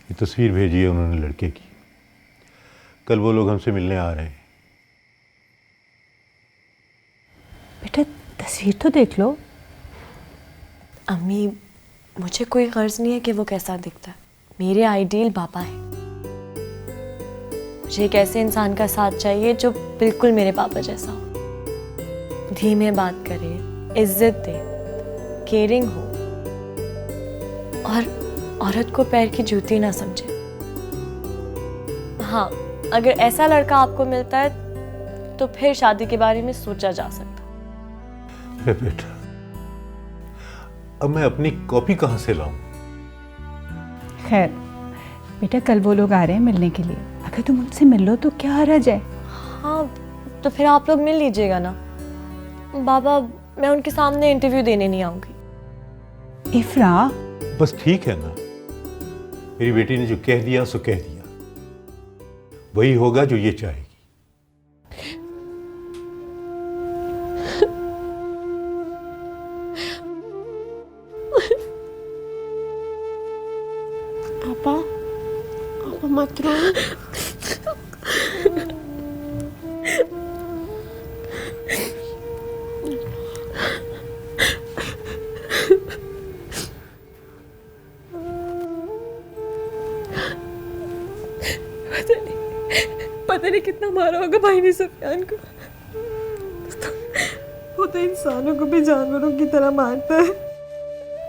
ये तस्वीर भेजी है उन्होंने लड़के की, कल वो लोग हमसे मिलने आ रहे हैं। बेटा तस्वीर तो देख लो। अम्मी, मुझे कोई गर्ज नहीं है कि वो कैसा दिखता है। मेरे आइडियल पापा है। मुझे एक ऐसे इंसान का साथ चाहिए जो बिल्कुल मेरे पापा जैसा हो। धीमे बात करे, इज्जत दे, केयरिंग हो और औरत को पैर की जूती ना समझे। हाँ, अगर ऐसा लड़का आपको मिलता है तो फिर शादी के बारे में सोचा जा सकता। बेटा, अब मैं अपनी कॉपी कहाँ से लाऊं? खैर बेटा, कल वो लोग आ रहे हैं मिलने के लिए, अगर तुम उनसे मिल लो तो क्या हर्ज है? हाँ, तो फिर आप लोग मिल लीजिएगा ना। बाबा, मैं उनके सामने इंटरव्यू देने नहीं आऊंगी। इफ्रा, बस ठीक है ना, मेरी बेटी ने जो कह दिया सो कह दिया, वही होगा जो ये चाहेगी। पापा, पापा मत रो। पता नहीं कितना मारा होगा भाई ने सुफियान को। वो तो इंसानों को भी जानवरों की तरह मारता है।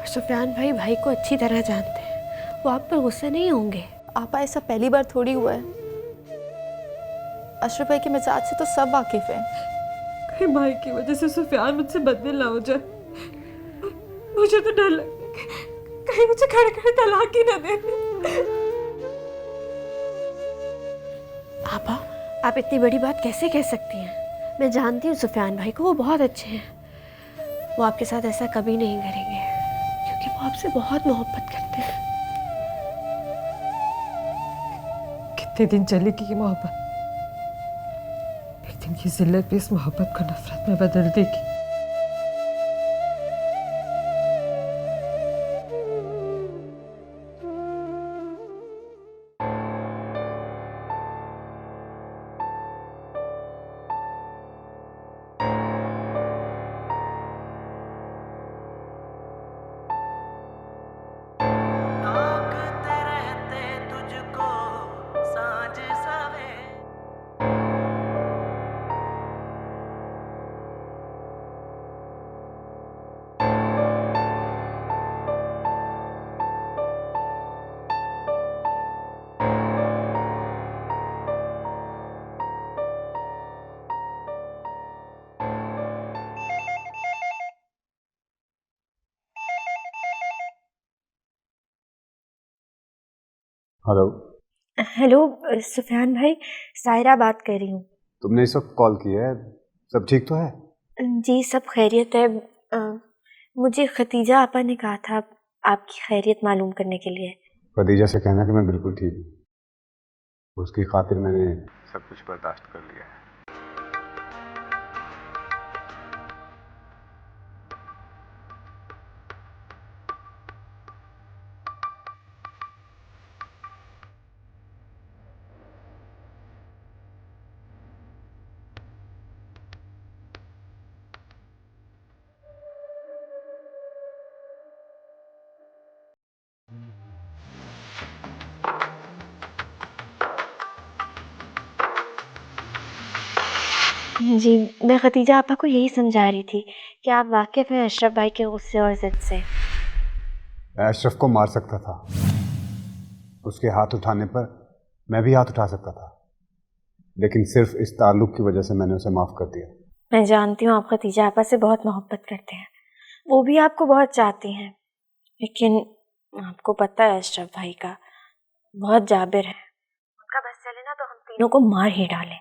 सुफियान भाई भाई को अच्छी तरह जानते हैं, वो आप पर गुस्सा नहीं होंगे। आपा, ऐसा पहली बार थोड़ी हुआ है। अशरफ भाई के मिजाज से तो सब वाकिफ हैं। कहीं भाई की वजह से सुफियान मुझसे बददिल ना हो जाए। मुझे तो डर लगता है कहीं मुझे खड़े खड़े तलाक ही ना दे। आपा, आप इतनी बड़ी बात कैसे कह सकती हैं? मैं जानती हूँ सुफियान भाई को, वो बहुत अच्छे हैं। वो आपके साथ ऐसा कभी नहीं करेंगे क्योंकि वो आपसे बहुत मोहब्बत करते हैं। कितने दिन चलेगी ये मोहब्बत? एक दिन की जिल्लत भी इस मोहब्बत को नफरत में बदल देगी। हेलो। हेलो सुफियान भाई, सायरा बात कर रही हूँ। तुमने इस वक्त कॉल किया है, सब ठीक तो है? जी सब खैरियत है। मुझे खतीजा आपा ने कहा था आपकी खैरियत मालूम करने के लिए। खदीजा से कहना कि मैं बिल्कुल ठीक हूँ, उसकी खातिर मैंने सब कुछ बर्दाश्त कर लिया है। जी, मैं खतीजा आपा को यही समझा रही थी कि आप वाकिफ हैं अशरफ भाई के गुस्से और जिद से। मैं अशरफ को मार सकता था, उसके हाथ उठाने पर मैं भी हाथ उठा सकता था, लेकिन सिर्फ इस ताल्लुक की वजह से मैंने उसे माफ़ कर दिया। मैं जानती हूँ आप खतीजा आपा से बहुत मोहब्बत करते हैं, वो भी आपको बहुत चाहती हैं, लेकिन आपको पता है अशरफ भाई का बहुत जाबिर है। उनका बस चले ना तो हम तीनों को मार ही डालें,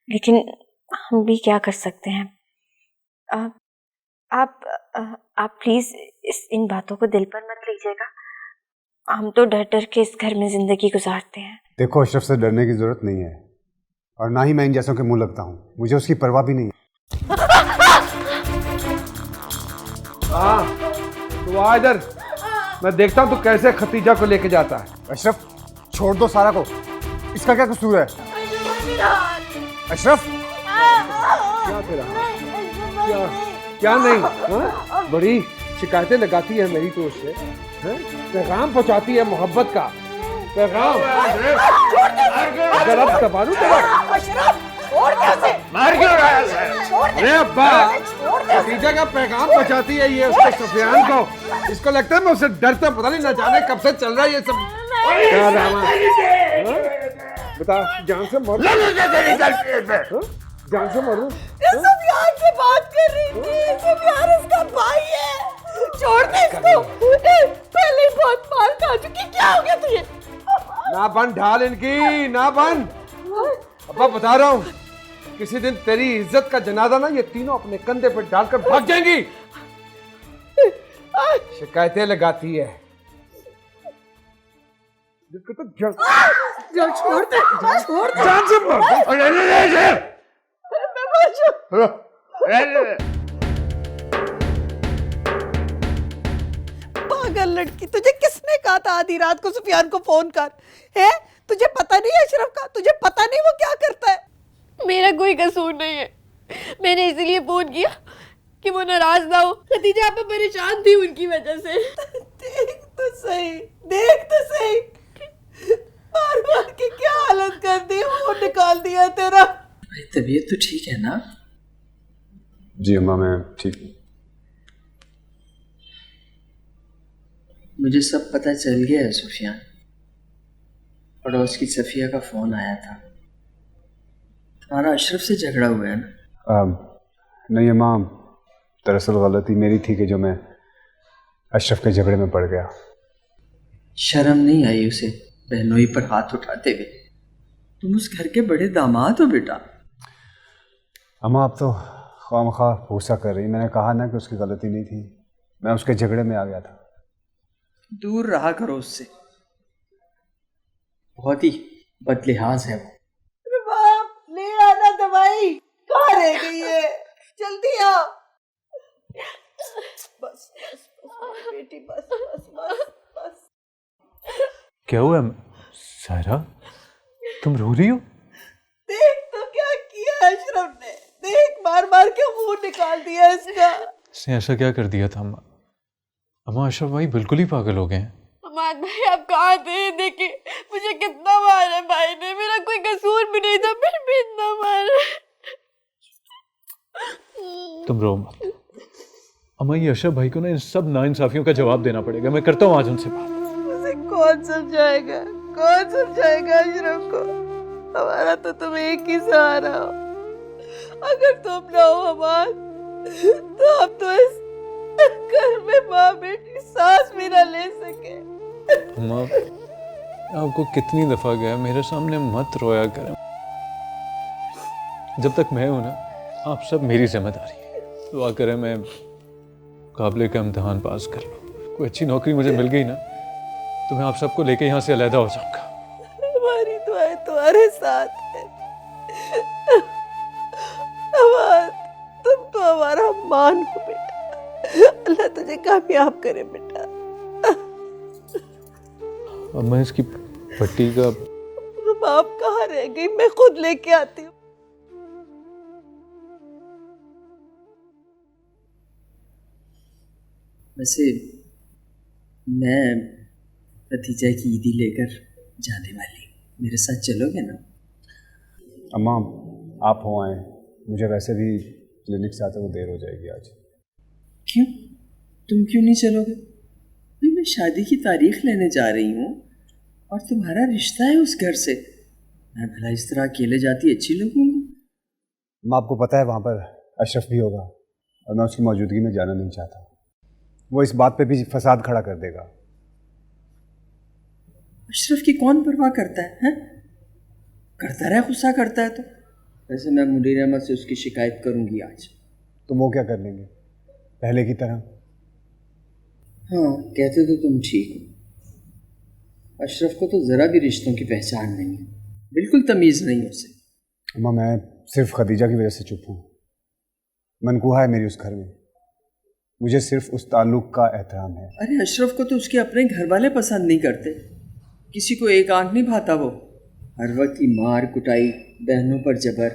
लेकिन हम भी क्या कर सकते हैं। आप प्लीज़ इन बातों को दिल पर मत लीजिएगा। हम तो डर डर के इस घर में ज़िंदगी गुजारते हैं। देखो, अशरफ से डरने की ज़रूरत नहीं है, और ना ही मैं इन जैसों के मुंह लगता हूँ, मुझे उसकी परवाह भी नहीं है। हाँ, तो आ इधर, मैं देखता हूँ तो कैसे खतीजा को लेके जाता है। अशरफ, छोड़ दो सारा को, इसका क्या कसूर है? अशरफ, क्या तेरा क्या नहीं? हाँ? बड़ी शिकायतें लगाती है मेरी तो उससे, पैगाम पहुंचाती है मोहब्बत का पैगाम। अगर अब दबा दूं तेरा, अशरफ, और कैसे मार क्यों रहा है? अरे अब्बा, खदीजा का पैगाम बचाती है ये उसके सुफियान को। इसको लगता है मैं उसे डरता, पता नहीं न जाने कब से चल रहा है ये सब। क्या ड्रामा? बता, जान से मर जान से मरूं? सुफियान से बात कर रही थी। सुफियान उसका भाई है, छोड़ दे इसको। पहले ही बहुत मार खा चुकी, क्या हो गया तुझे? ना बन ढाल इनकी, ना बन। अब्बा बता रहा हूँ, किसी दिन तेरी इज्जत का जनाजा ना ये तीनों अपने कंधे पर डालकर भाग जाएंगी। शिकायतें लगाती है। तो छोड़ दे, छोड़ दे। जान से मर। पागल लड़की, तुझे किसने कहा था आधी रात को सुफियान को फोन कर? है तुझे पता नहीं है अशरफ का? तुझे पता नहीं वो क्या करता है? मेरा कोई कसूर नहीं है। मैंने इसीलिए फोन किया कि वो नाराज ना हो। खदीजा आप परेशान थी उनकी वजह से। देख तो सही, देख तो सही, मार मार के क्या हालत कर दी, वो निकाल दिया तेरा। तबीयत तो ठीक है ना? जी अम्मा, मैं ठीक हूँ। मुझे सब पता चल गया है सुफियान। पड़ोस की सफिया का फोन आया था। तुम्हारा अशरफ से झगड़ा हुआ है ना? नहीं अम्मा, दरअसल गलती मेरी थी कि जो मैं अशरफ के झगड़े में पड़ गया। शर्म नहीं आई उसे बहनोई पर हाथ उठाते हुए? तुम उस घर के बड़े दामाद हो बेटा। अम्मा आप तो खामखा गुस्सा कर रही। मैंने कहा ना कि उसकी गलती नहीं थी, मैं उसके झगड़े में आ गया था। दूर रहा करो उससे, बहुत ही बदलिहाज है वो। बाप, ले आना दवाई, कहाँ रह गई है? जल्दी आ। बस बस बस बेटी, बस बस बस बस। क्या हुआ सायरा, तुम रो रही हो? देख तो क्या किया अशरफ ने, देख मार मार के खून निकाल दिया इसका। इसने ऐसा क्या कर दिया था अम्मा? अम्मा अशरफ भाई बिल्कुल ही पागल हो गए हैं। अमान भाई आप कहाँ थे? देखिए मुझे कितना मारा भाई ने, मेरा कोई कसूर भी नहीं था, फिर भी इतना मारा। तुम रो मत अम्मा, ये अशरफ भाई को ना इन सब नाइंसाफियों का जवाब देना पड़ेगा। मैं करता हूँ आज उनसे बात। उसे कौन समझाएगा, कौन समझाएगा अशरफ को? हमारा तो तुम एक ही सहारा हो। अगर तुम ना हो हमार, तो हम तो इस घर में माँ बेटी सांस भी ना ले सके। अम्मा आपको कितनी दफा गया, मेरे सामने मत रोया करें। जब तक मैं हूं ना, आप सब मेरी जिम्मेदारी है। दुआ करें मैं काबिले का इम्तिहान पास कर लूँ, कोई अच्छी नौकरी मुझे मिल गई ना, तो मैं आप सबको लेके यहाँ से अलहदा हो जाऊंगा। हमारी दुआएं तुम्हारे साथ है। हमार, तुम तो हमारा मान हो बेटा। अल्लाह तुझे कामयाब करे बेटा। अब मैं इसकी पट्टी का बाप कहाँ रह गई, मैं खुद लेके आती हूँ। वैसे मैं खदीजा की ईदी लेकर जाने वाली, मेरे साथ चलोगे ना? अम्मा आप हो आए, मुझे वैसे भी क्लिनिक से आते हुए देर हो जाएगी आज। क्यों? तुम क्यों नहीं चलोगे? भाई मैं शादी की तारीख लेने जा रही हूँ और तुम्हारा रिश्ता है उस घर से। मैं भला इस तरह अकेले जाती अच्छी लगूंगी? अम्मा आपको पता है वहाँ पर अशरफ भी होगा और मैं उसकी मौजूदगी में जाना नहीं चाहता। वो इस बात पे भी फसाद खड़ा कर देगा। अशरफ की कौन परवाह करता है? करता रहे, गुस्सा करता है तो। वैसे मैं मुनीर अहमद से उसकी शिकायत करूंगी आज। तो वो क्या कर लेंगे पहले की तरह? हाँ कहते तो तुम ठीक हो। अशरफ को तो ज़रा भी रिश्तों की पहचान नहीं है, बिल्कुल तमीज़ नहीं है उसे। अम्मा मैं सिर्फ खदीजा की वजह से चुप हूँ। मनकूहा है मेरी उस घर में, मुझे सिर्फ उस ताल्लुक का एहतराम है। अरे अशरफ को तो उसके अपने घर वाले पसंद नहीं करते, किसी को एक आंख नहीं भाता। वो हर वक्त ही मार कुटाई, बहनों पर जबर।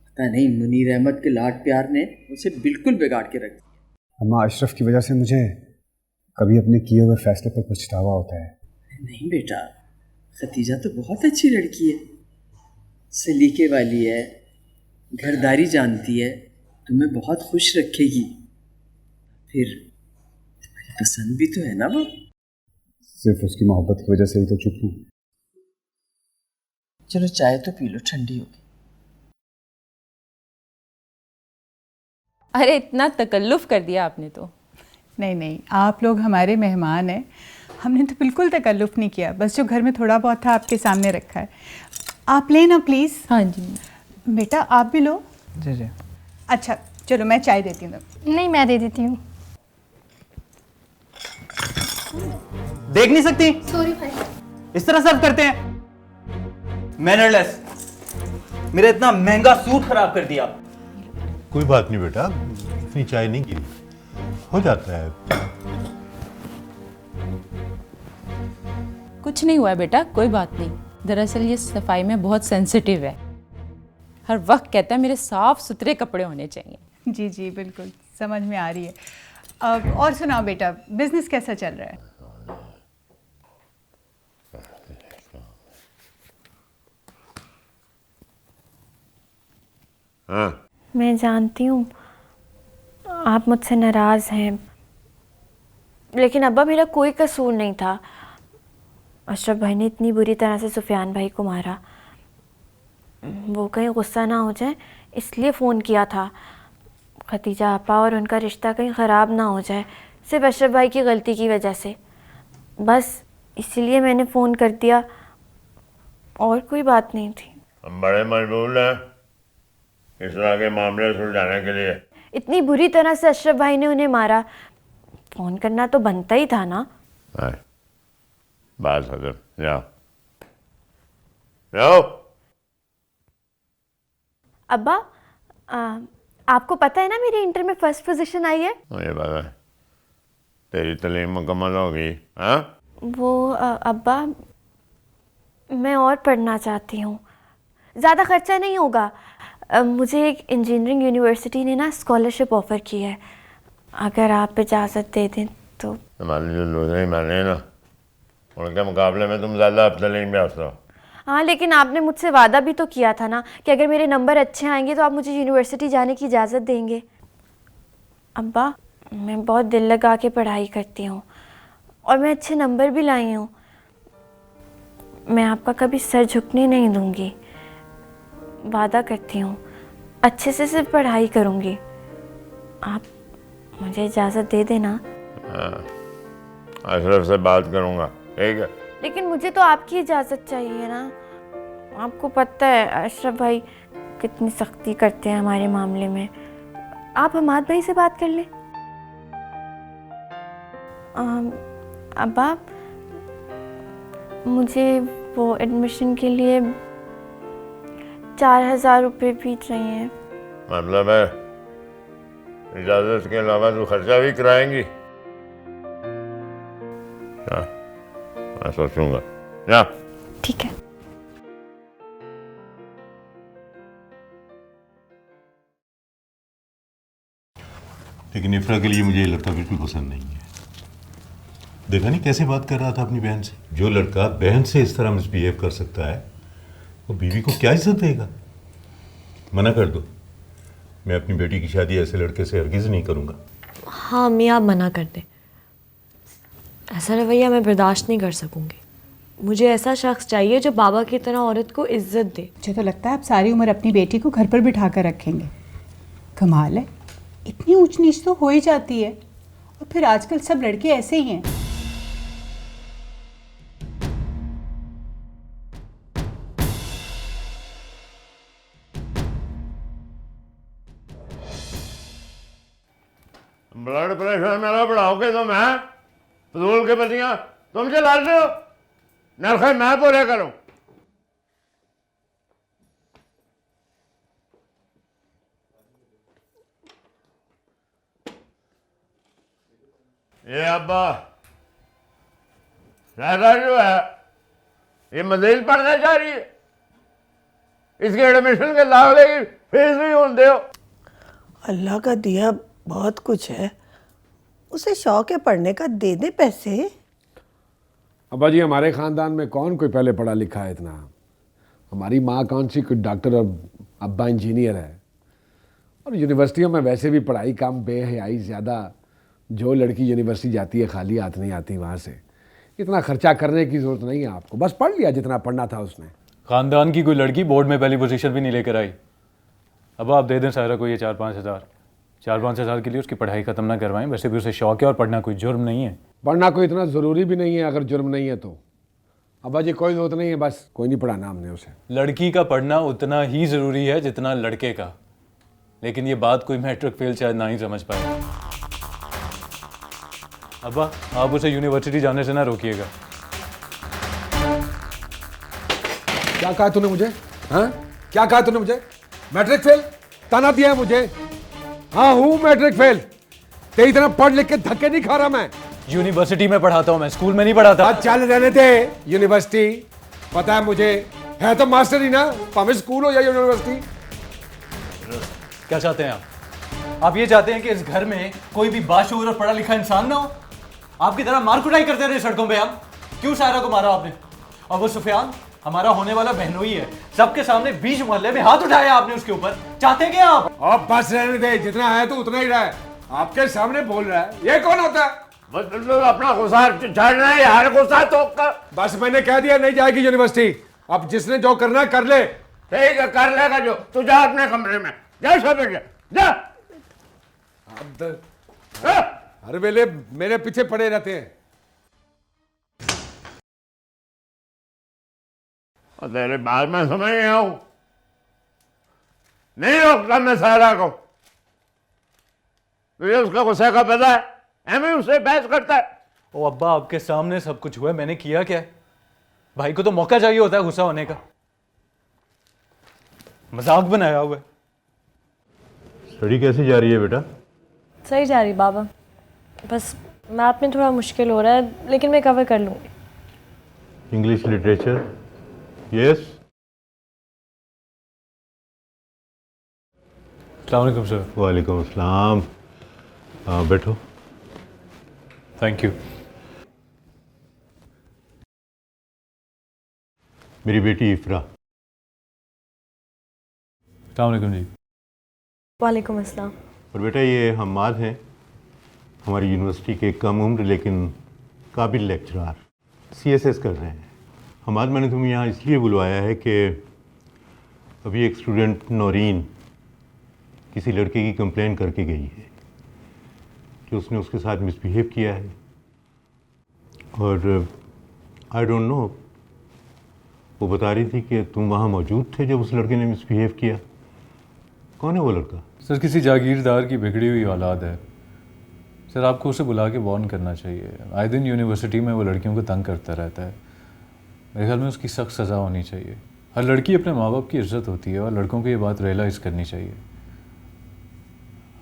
पता नहीं मुनीर अहमद के लाड प्यार ने उसे बिल्कुल बिगाड़ के रख दिया। अम्मा अशरफ की वजह से मुझे कभी अपने किए हुए फैसले पर पछतावा होता है। नहीं बेटा, खदीजा तो बहुत अच्छी लड़की है, सलीके वाली है, घरदारी जानती है, तुम्हें बहुत खुश रखेगी। फिर तुम्हारी पसंद भी तो है ना वो। सिर्फ उसकी मोहब्बत की वजह से ही तो चुप हूँ। चलो चाय तो पी लो, ठंडी होगी। अरे इतना तकल्लुफ कर दिया आपने तो। नहीं नहीं, आप लोग हमारे मेहमान हैं, हमने तो बिल्कुल तकल्लुफ नहीं किया, बस जो घर में थोड़ा बहुत था आपके सामने रखा है। आप लें ना प्लीज़। हाँ जी बेटा आप भी लो। जी जी। अच्छा चलो मैं चाय देती हूँ। नहीं, मैं दे देती हूँ। देख नहीं सकती? सॉरी भाई। इस तरह सर्व करते हैं? मैनरलेस। मेरा इतना महंगा सूट खराब कर दिया। कोई बात नहीं बेटा, इतनी चाय नहीं गिरी, हो जाता है। कुछ नहीं हुआ है बेटा, कोई बात नहीं। दरअसल ये सफाई में बहुत सेंसिटिव है, हर वक्त कहता है मेरे साफ सुथरे कपड़े होने चाहिए। जी जी बिल्कुल समझ में आ रही है। और सुनाओ बेटा, बिजनेस कैसा चल रहा है? हाँ। मैं जानती हूँ आप मुझसे नाराज़ हैं, लेकिन अब्बा मेरा कोई कसूर नहीं था। अशरफ भाई ने इतनी बुरी तरह से सुफियान भाई को मारा, वो कहीं गुस्सा ना हो जाए इसलिए फ़ोन किया था। खतीजा आपा और उनका रिश्ता कहीं ख़राब ना हो जाए सिर्फ अशरफ भाई की गलती की वजह से, बस इसीलिए मैंने फ़ोन कर दिया, और कोई बात नहीं थी। हम बड़े मजबूर हैं इस तरह के मामले सुलझाने के लिए। इतनी बुरी तरह से अशरफ भाई ने उन्हें मारा, फ़ोन करना तो बनता ही था ना। बात खत्म, जाओ जाओ। अब्बा आपको पता है ना मेरी इंटर में फर्स्ट पोजीशन आई है। मुझे पता है, तेरी तालीम मुकम्मल हो गई। हाँ वो अब्बा मैं और पढ़ना चाहती हूँ, ज़्यादा खर्चा नहीं होगा। मुझे एक इंजीनियरिंग यूनिवर्सिटी ने ना स्कॉलरशिप ऑफ़र की है, अगर आप इजाज़त दे दें तो। तुम्हारी जो दूसरी मैंने ना, उनके मुकाबले में तुम ज़्यादा तालीम याफ्ता हो। हाँ लेकिन आपने मुझसे वादा भी तो किया था ना कि अगर मेरे नंबर अच्छे आएंगे तो आप मुझे यूनिवर्सिटी जाने की इजाज़त देंगे। अब्बा मैं बहुत दिल लगा के पढ़ाई करती हूँ और मैं अच्छे नंबर भी लाई हूँ, मैं आपका कभी सर झुकने नहीं दूँगी, वादा करती हूँ अच्छे से सिर्फ पढ़ाई करूँगी। आप मुझे इजाज़त दे देना। अशरफ से बात करूँगा, ठीक है? लेकिन मुझे तो आपकी इजाज़त चाहिए ना, आपको पता है अशरफ भाई कितनी सख्ती करते हैं हमारे मामले में। आप हमाद भाई से बात कर लें। अब्बा मुझे वो एडमिशन के लिए 4000 रुपये भी चाहिए। मतलब है इजाज़त के अलावा तू खर्चा भी कराएंगी? मैं सोचूंगा। जा। ठीक है। लेकिन इफ्रा के लिए मुझे ये लड़का बिल्कुल पसंद नहीं है। देखा नहीं कैसे बात कर रहा था अपनी बहन से। जो लड़का बहन से इस तरह मिसबिहेव कर सकता है वो बीवी को क्या इज्जत देगा। मना कर दो, मैं अपनी बेटी की शादी ऐसे लड़के से हरगिज़ नहीं करूँगा। हाँ अम्मी आप मना कर दें, ऐसा रवैया मैं बर्दाश्त नहीं कर सकूंगी। मुझे ऐसा शख्स चाहिए जो बाबा की तरह औरत को इज्जत दे। मुझे तो लगता है आप सारी उम्र अपनी बेटी को घर पर बिठा कर रखेंगे। कमाल है, इतनी ऊंच नीच तो हो ही जाती है, और फिर आजकल सब लड़के ऐसे ही हैं। ब्लड प्रेशर मेरा बढ़ाओगे तो मैं फजूल के बतियां तुम चला रहे हो, नरखे मैं पूरे करूं। ये अब्बा लहरा जो है ये मजीद पढ़ना चाह रही है, इसके एडमिशन के दाखिले की फीस भी होने दो। अल्लाह का दिया बहुत कुछ है, उसे शौक है पढ़ने का, दे दे पैसे। अब्बा जी हमारे ख़ानदान में कौन कोई पहले पढ़ा लिखा है इतना। हमारी माँ कौन सी कोई डॉक्टर और अब्बा इंजीनियर है और यूनिवर्सिटियों में वैसे भी पढ़ाई कम, बेहयाई ज़्यादा। जो लड़की यूनिवर्सिटी जाती है खाली हाथ नहीं आती वहाँ से। इतना खर्चा करने की ज़रूरत नहीं है आपको, बस पढ़ लिया जितना पढ़ना था उसने। खानदान की कोई लड़की बोर्ड में पहली पोजीशन भी नहीं लेकर आई। अब आप दे दें सायरा को ये 4-5 हज़ार, 4-5 हज़ार के लिए उसकी पढ़ाई ख़त्म ना करवाएं। वैसे भी उसे शौक है और पढ़ना कोई जुर्म नहीं है। पढ़ना कोई इतना ज़रूरी भी नहीं है, अगर जुर्म नहीं है तो। अब जी कोई ज़रूरत नहीं है, बस कोई नहीं पढ़ाना हमने उसे। लड़की का पढ़ना उतना ही ज़रूरी है जितना लड़के का, लेकिन ये बात कोई मैट्रिक फेल शायद ना ही समझ पाए। अब्बा आप उसे यूनिवर्सिटी जाने से ना रोकिएगा। क्या कहा तूने मुझे? हाँ, क्या कहा तूने मुझे? मैट्रिक फेल ताना दिया है मुझे? हाँ हूँ मैट्रिक फेल। तेरी तरह पढ़ लिख के धक्के नहीं खा रहा मैं। यूनिवर्सिटी में पढ़ाता हूँ मैं, स्कूल में नहीं पढ़ाता। चल रहने दे यूनिवर्सिटी, पता है मुझे, है तो मास्टर ही ना, भाਵੇਂ स्कूल हो या यूनिवर्सिटी। क्या चाहते हैं आप? आप ये चाहते हैं कि इस घर में कोई भी बाशऊर और पढ़ा लिखा इंसान ना हो? आपकी तरह मार कुटाई करते रहे सड़कों पे हम? क्यों सायरा को मारा आपने? और वो सुफियान हमारा होने वाला बहनोई है, सबके सामने बीच मोहल्ले में हाथ उठाया आपने उसके ऊपर। चाहते क्या आप? अब बस रहने दे, जितना है तो उतना ही रहा। आपके सामने बोल रहा है, ये कौन होता है? बस अपना गुस्सा झाड़ना है यार, गुस्सा तो बस मैंने कह दिया नहीं जाएगी यूनिवर्सिटी। अब जिसने जो करना है कर ले। ठीक है कर लेगा जो। तू जा अपने कमरे में, जा सब जा। हर वेले मेरे पीछे पड़े रहते हैं। और तेरे बात में समझ नहीं आऊं, नहीं रोकता मैं सायरा को। तुझे उसका गुस्सा का पता है, हमें उससे बहस करता है। ओ अब्बा आपके सामने सब कुछ हुआ है, मैंने किया क्या है? भाई को तो मौका चाहिए होता है गुस्सा होने का। मजाक बनाया हुआ है। स्टडी कैसी जा रही है बेटा? सही जा रही बाबा, बस मैथ में थोड़ा मुश्किल हो रहा है, लेकिन मैं कवर कर लूँगी। English literature? यस। अस्सलाम वालेकुम सर। वालेकुम अस्सलाम। बैठो। Thank you. मेरी बेटी इफ्रा। अस्सलाम वालेकुम जी। वालेकुम अस्सलाम। और बेटा ये हम्माद हैं, हमारी यूनिवर्सिटी के कम उम्र लेकिन काबिल लेक्चरार, CSS कर रहे हैं। हम्माद मैंने तुम्हें यहाँ इसलिए बुलवाया है कि अभी एक स्टूडेंट नौरीन किसी लड़के की कंप्लेन करके गई है कि उसने उसके साथ मिसबिहेव किया है। और आई डोंट नो, वो बता रही थी कि तुम वहाँ मौजूद थे जब उस लड़के ने मिसबिहेव किया। कौन है वो लड़का? सर किसी जागीरदार की बिगड़ी हुई औलाद है सर, आपको उसे बुला के वार्न करना चाहिए। आए दिन यूनिवर्सिटी में वो लड़कियों को तंग करता रहता है। मेरे ख्याल में उसकी सख्त सज़ा होनी चाहिए। हर लड़की अपने माँ बाप की इज्जत होती है और लड़कों को ये बात रियलाइज़ करनी चाहिए।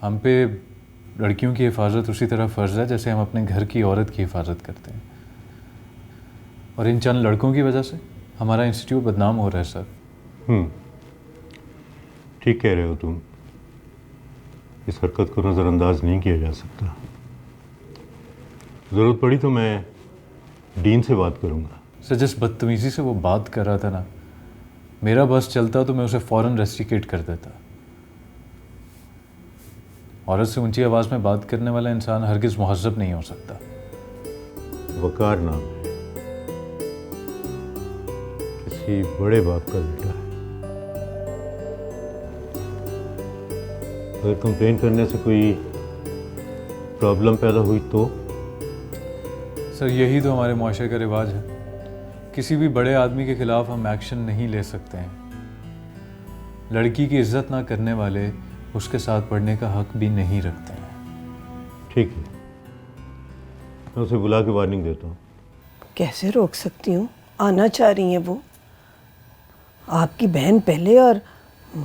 हम पे लड़कियों की हिफाजत उसी तरह फ़र्ज़ है जैसे हम अपने घर की औरत की हिफाजत करते हैं। और इन चंद लड़कों की वजह से हमारा इंस्टीट्यूट बदनाम हो रहा है सर। ठीक कह रहे हो तुम, इस हरकत को नज़रअंदाज नहीं किया जा सकता। ज़रूरत पड़ी तो मैं डीन से बात करूँगा। सर जिस बदतमीज़ी से वो बात कर रहा था ना, मेरा बस चलता तो मैं उसे फ़ौरन रेस्ट्रिकेट कर देता। औरत से ऊंची आवाज़ में बात करने वाला इंसान हरगिज़ मुहज़्ज़ब नहीं हो सकता। वकार नाम है, किसी बड़े बाप का बेटा है। अगर कंप्लेन करने से कोई प्रॉब्लम पैदा हुई तो? सर यही तो हमारे मुआशरे का रिवाज है, किसी भी बड़े आदमी के खिलाफ हम एक्शन नहीं ले सकते हैं। लड़की की इज्जत ना करने वाले उसके साथ पढ़ने का हक भी नहीं रखते हैं। ठीक है, मैं उसे बुला के वार्निंग देता हूँ। कैसे रोक सकती हूँ, आना चाह रही हैं वो। आपकी बहन पहले और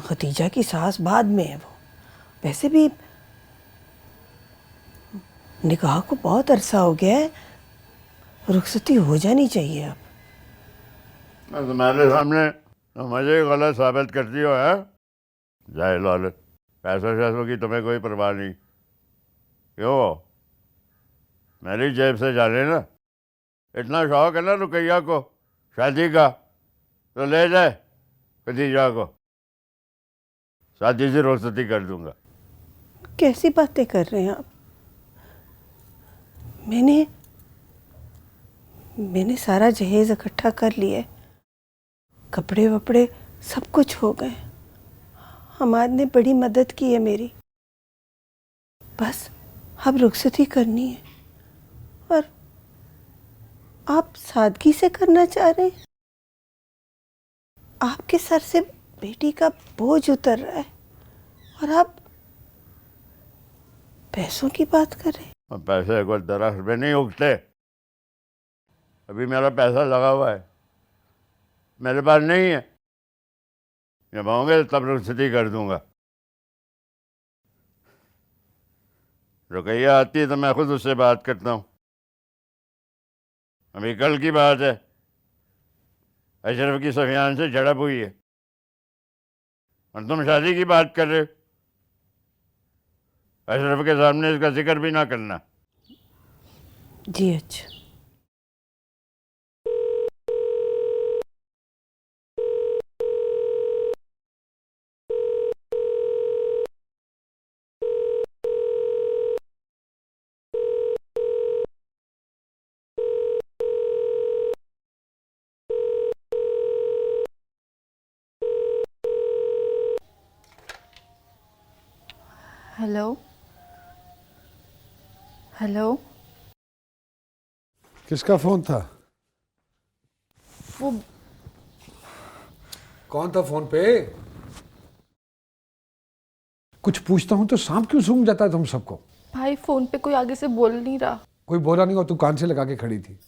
खतीजा की सास बाद में है। वो वैसे भी निकाह को बहुत अरसा हो गया है, रुखसती हो जानी चाहिए अब। तुम्हारे सामने मुझे गलत साबित करती हो है? जाहिल औरत, पैसों शैसों की तुम्हें कोई परवाह नहीं। क्यों, मेरी जेब से जाने ना। इतना शौक है ना रुकैया को शादी का, तो ले जाए खदीजा को। शादी से रुखसती कर दूंगा। कैसी बातें कर रहे हैं आप? मैंने सारा जहेज इकट्ठा कर लिया है, कपड़े वपड़े सब कुछ हो गए। हमाद ने बड़ी मदद की है मेरी, बस अब रुखसती करनी है। और आप सादगी से करना चाह रहे हैं? आपके सर से बेटी का बोझ उतर रहा है और आप पैसों की बात कर रहे हैं। पैसे कोई दरख्त में नहीं उगते। अभी मेरा पैसा लगा हुआ है, मेरे पास नहीं है। जब होंगे तब रुखसती कर दूंगा। रुकैया आती है तो मैं खुद उससे बात करता हूँ। अभी कल की बात है, अशरफ की सफियान से झड़प हुई है और तुम शादी की बात कर रहे हो। अशरफ के सामने इसका जिक्र भी ना करना। जी अच्छा। Hello hello. किसका फोन था? वो कौन था फोन पे? कुछ पूछता हूं तो सांप क्यों सूंघ जाता है तुम सबको? भाई फोन पे कोई आगे से बोल नहीं रहा। कोई बोला नहीं और तू कान से लगा के खड़ी थी।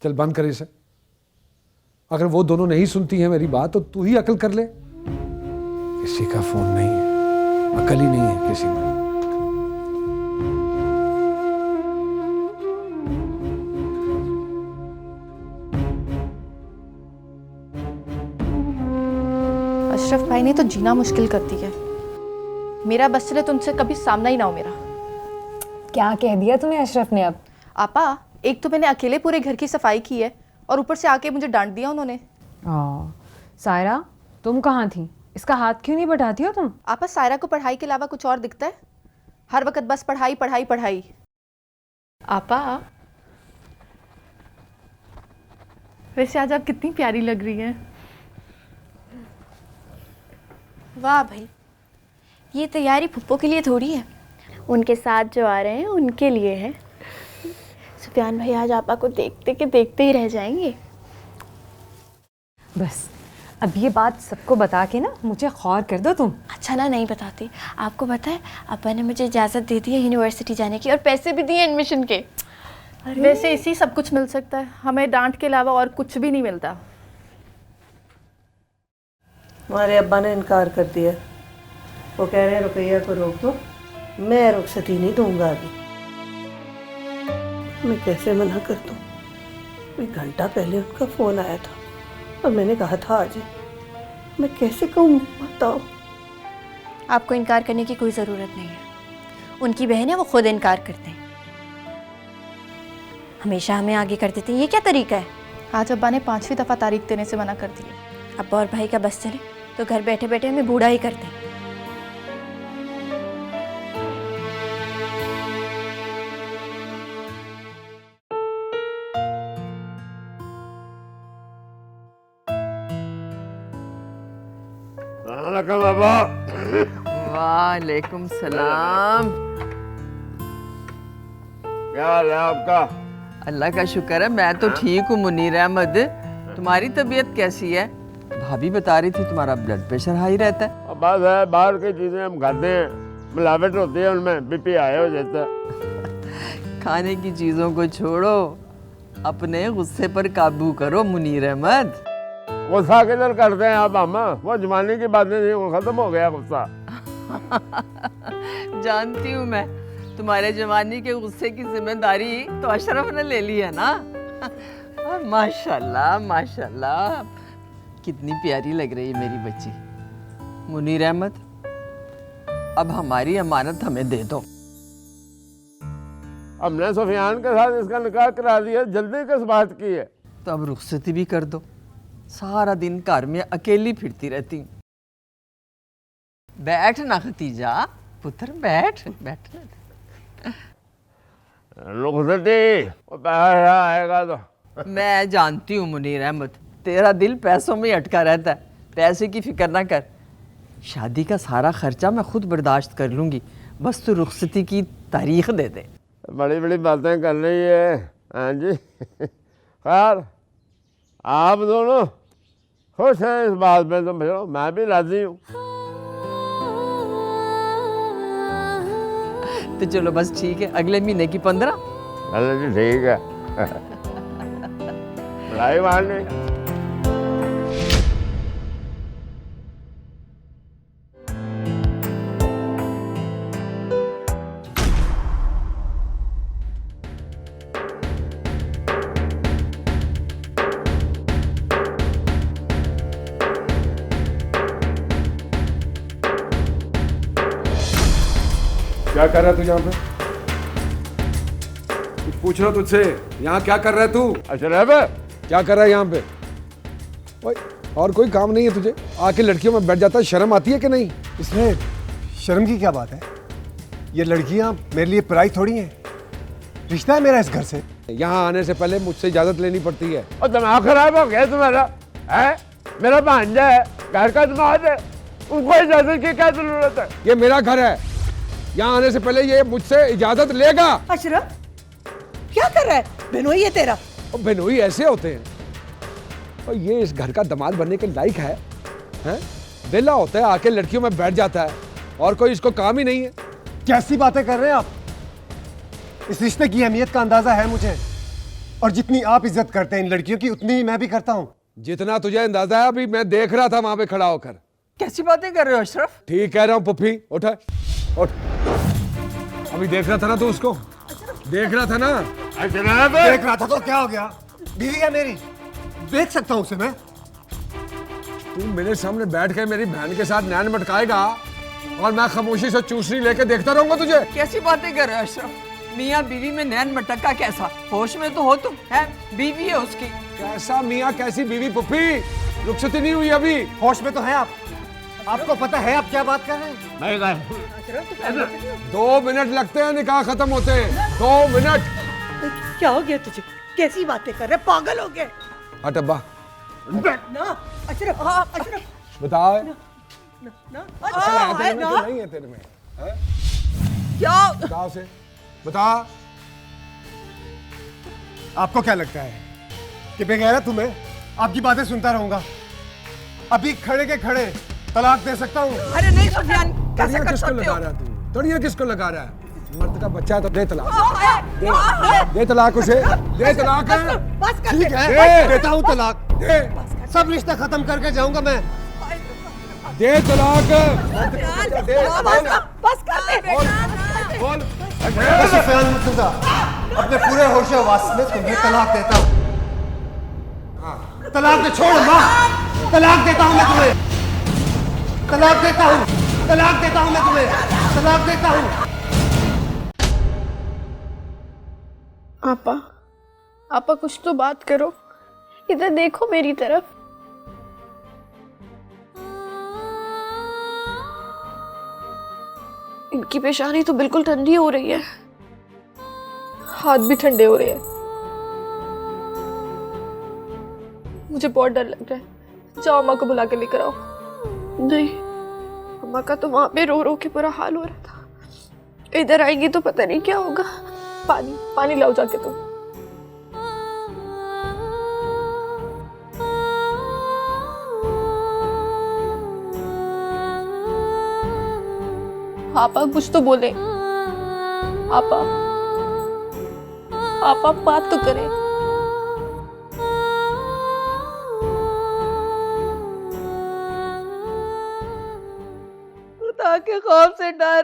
चल बंद कर इसे। अगर वो दोनों नहीं सुनती हैं मेरी बात तो तू ही अकल कर ले। किसी का फोन नहीं है, अकल ही नहीं है किसी में। अशरफ भाई ने तो जीना मुश्किल कर दिया है। मेरा बस चले तो उनसे कभी सामना ही ना हो मेरा। क्या कह दिया तुम्हें अशरफ ने अब? आपा, एक तो मैंने अकेले पूरे घर की सफाई की है और ऊपर से आके मुझे डांट दिया उन्होंने। सायरा, तुम कहाँ थी? इसका हाथ क्यों नहीं बटाती हो तुम? आपा, सायरा को पढ़ाई के अलावा कुछ और दिखता है? हर वक्त बस पढ़ाई पढ़ाई पढ़ाई। आपा, वैसे आज आप कितनी प्यारी लग रही हैं। वाह भाई, ये तैयारी पुप्पो के लिए थोड़ी है, उनके साथ जो आ रहे हैं उनके लिए है। सुफियान भाई आज आपा को देखते के देखते ही रह जाएंगे। बस अब ये बात सबको बता के ना मुझे खौर कर दो तुम। अच्छा ना, नहीं बताती। आपको पता है आपा ने मुझे इजाज़त दे दी है यूनिवर्सिटी जाने की और पैसे भी दिए एडमिशन के। वैसे इसी सब कुछ मिल सकता है, हमें डांट के अलावा और कुछ भी नहीं मिलता। हमारे अब्बा ने इनकार कर दिया। वो कह रहे हैं रुकैया को रोक दो, मैं रुखसती नहीं दूंगा अभी। मैं कैसे मना कर दूं? 1 घंटा पहले उनका फ़ोन आया था और मैंने कहा था आ जाए। मैं कैसे कहूँ बताओ? आपको इनकार करने की कोई ज़रूरत नहीं है। उनकी बहन है, वो खुद इनकार करते हैं। हमेशा हमें आगे कर देते हैं, ये क्या तरीका है? आज अब्बा ने 5वीं दफ़ा तारीख देने से मना कर दिया। अब्बा और भाई का बस चले तो घर बैठे बैठे हमें बूढ़ा ही करते हैं। वालेकुम सलाम। क्या हाल है आपका? अल्लाह का शुक्र है, मैं तो ठीक हूँ मुनीर अहमद। तुम्हारी तबीयत कैसी है? भाभी बता रही थी तुम्हारा ब्लड प्रेशर हाई रहता है। अब बात है, बाहर की चीजें हम खाते हैं, मिलावट होती है उनमें, बीपी हाई हो जाता है। खाने की चीजों को छोड़ो, अपने गुस्से पर काबू करो मुनीर अहमद। गुस्सा किधर करते हैं आप अम्मा? वो जमाने की बातें थी, वो खत्म हो गया गुस्सा। जानती हूँ मैं, तुम्हारे जवानी के गुस्से की जिम्मेदारी तो अशरफ ने ले ली है ना। माशाल्लाह माशाल्लाह, कितनी प्यारी लग रही है मेरी बच्ची। मुनीर अहमद, अब हमारी अमानत हमें दे दो। हमने सुफियान के साथ इसका निकाह करा दिया, जल्दी किस बात की है? तो अब रुखसती भी कर दो। सारा दिन घर में अकेली फिरती रहती हूँ। बैठ ना खतीजा, पुत्र बैठ बैठ। रुखसती वो पैसा आएगा तो। मैं जानती हूँ मुनीर अहमद, तेरा दिल पैसों में ही अटका रहता है। पैसे की फिक्र ना कर, शादी का सारा खर्चा मैं खुद बर्दाश्त कर लूँगी, बस तू रुखसती की तारीख दे दे। बड़ी बड़ी बातें कर रही है। हाँ जी, खैर आप दोनों खुश हैं इस बात में तो चलो मैं भी राजी हूँ। तो चलो बस ठीक है, अगले महीने की 15। अरे जी ठीक है। बड़ाई मारनी। क्या कर रहा है तू यहाँ पे? कुछ पूछ रहा तुझसे, यहाँ क्या कर रहा है तू? अच्छा क्या कर रहा है यहाँ पे? ओए, और कोई काम नहीं है तुझे? आके लड़कियों में बैठ जाता है, शर्म आती है कि नहीं? इसमें शर्म की क्या बात है? ये लड़कियाँ मेरे लिए पराई थोड़ी हैं, रिश्ता है मेरा इस घर से। यहाँ आने से पहले मुझसे इजाजत लेनी पड़ती है। और दिमाग खराब हो गया तुम्हारा है? मेरा भांजा है, घर का दिमाग है, उनको इजाजत की क्या जरूरत है? ये मेरा घर है, यहाँ आने से पहले ये मुझसे इजाजत लेगा। अशरफ क्या कर रहा है? बेनोई है तेरा। और बेनोई ऐसे होते हैं, और ये इस घर का दामाद बनने के लायक है? हैं? बेला होता है, आके लड़कियों में बैठ जाता है और कोई इसको काम ही नहीं है। कैसी बातें कर रहे हैं आप? इस रिश्ते की अहमियत का अंदाजा है मुझे, और जितनी आप इज्जत करते हैं इन लड़कियों की उतनी ही मैं भी करता हूँ। जितना तुझे अंदाजा है, अभी मैं देख रहा था वहां पे खड़ा होकर। कैसी बातें कर रहे हो अशरफ? ठीक कह रहा हूँ पुप्पी, उठ उठ। अभी देख रहा था ना तू उसको, देख रहा था ना? देख रहा था तो क्या हो गया? बीवी है मेरी, देख सकता हूँ उसे मैं। तू मेरे सामने बैठ के मेरी बहन के साथ नैन मटकाएगा और मैं खामोशी से चूसनी लेके देखता रहूंगा तुझे? कैसी बातें कर रहे हो अशरफ? मियाँ बीवी में नैन मटका कैसा? होश में तो हो तुम, है? बीवी है उसकी। कैसा मियाँ कैसी बीवी पुप्पी? रुखसती नहीं हुई अभी। होश में तो है आप? आपको पता है आप क्या बात कर रहे हैं? 2 मिनट लगते हैं निकाह खत्म होते हैं, 2 मिनट। क्या हो गया तुझे? कैसी बातें कर रहे? पागल हो गए? हट अब्बा। ना अशरफ, अशरफ बता, ना तेरे में तो नहीं है, तेरे में है? क्या? बता उसे, बता। आपको क्या लगता है कि बेगैरत हूं मैं आपकी बातें सुनता रहूंगा? अभी खड़े के खड़े तलाक दे सकता हूँ। अरे नहीं सुफियान, कैसे कर किसको सकते लगा हो? रहा है तू? तड़िया किसको लगा रहा है? मर्द का बच्चा है तो दे तलाक, दे तलाक उसे, दे तलाक। बस कर ठीक है, देता हूँ तलाक, दे। सब रिश्ता खत्म करके जाऊंगा मैं। दे तलाक। बस कर दे। बोल। सुफियान मुर्तजा, अपने पूरे होश वास में तुम्हें तलाक देता हूँ। तलाक दे, छोड़ माँ, तलाक देता हूँ मैं तुम्हें, तलाक देता हूँ, तलाक देता हूँ मैं तुम्हें, तलाक देता हूँ। आपा, आपा कुछ तो बात करो, इधर देखो मेरी तरफ। इनकी पेशानी तो बिल्कुल ठंडी हो रही है, हाथ भी ठंडे हो रहे हैं। मुझे बहुत डर लग रहा है, जाओ अम्मा को बुला के लेकर आओ। नहीं, अम्मा का तो वहां पे रो रो के बुरा हाल हो रहा था, इधर आएगी तो पता नहीं क्या होगा। पानी पानी लाओ जाके तुम। आपा कुछ तो बोले, आपा आपा बात तो करें। खुदा के खौफ से डर,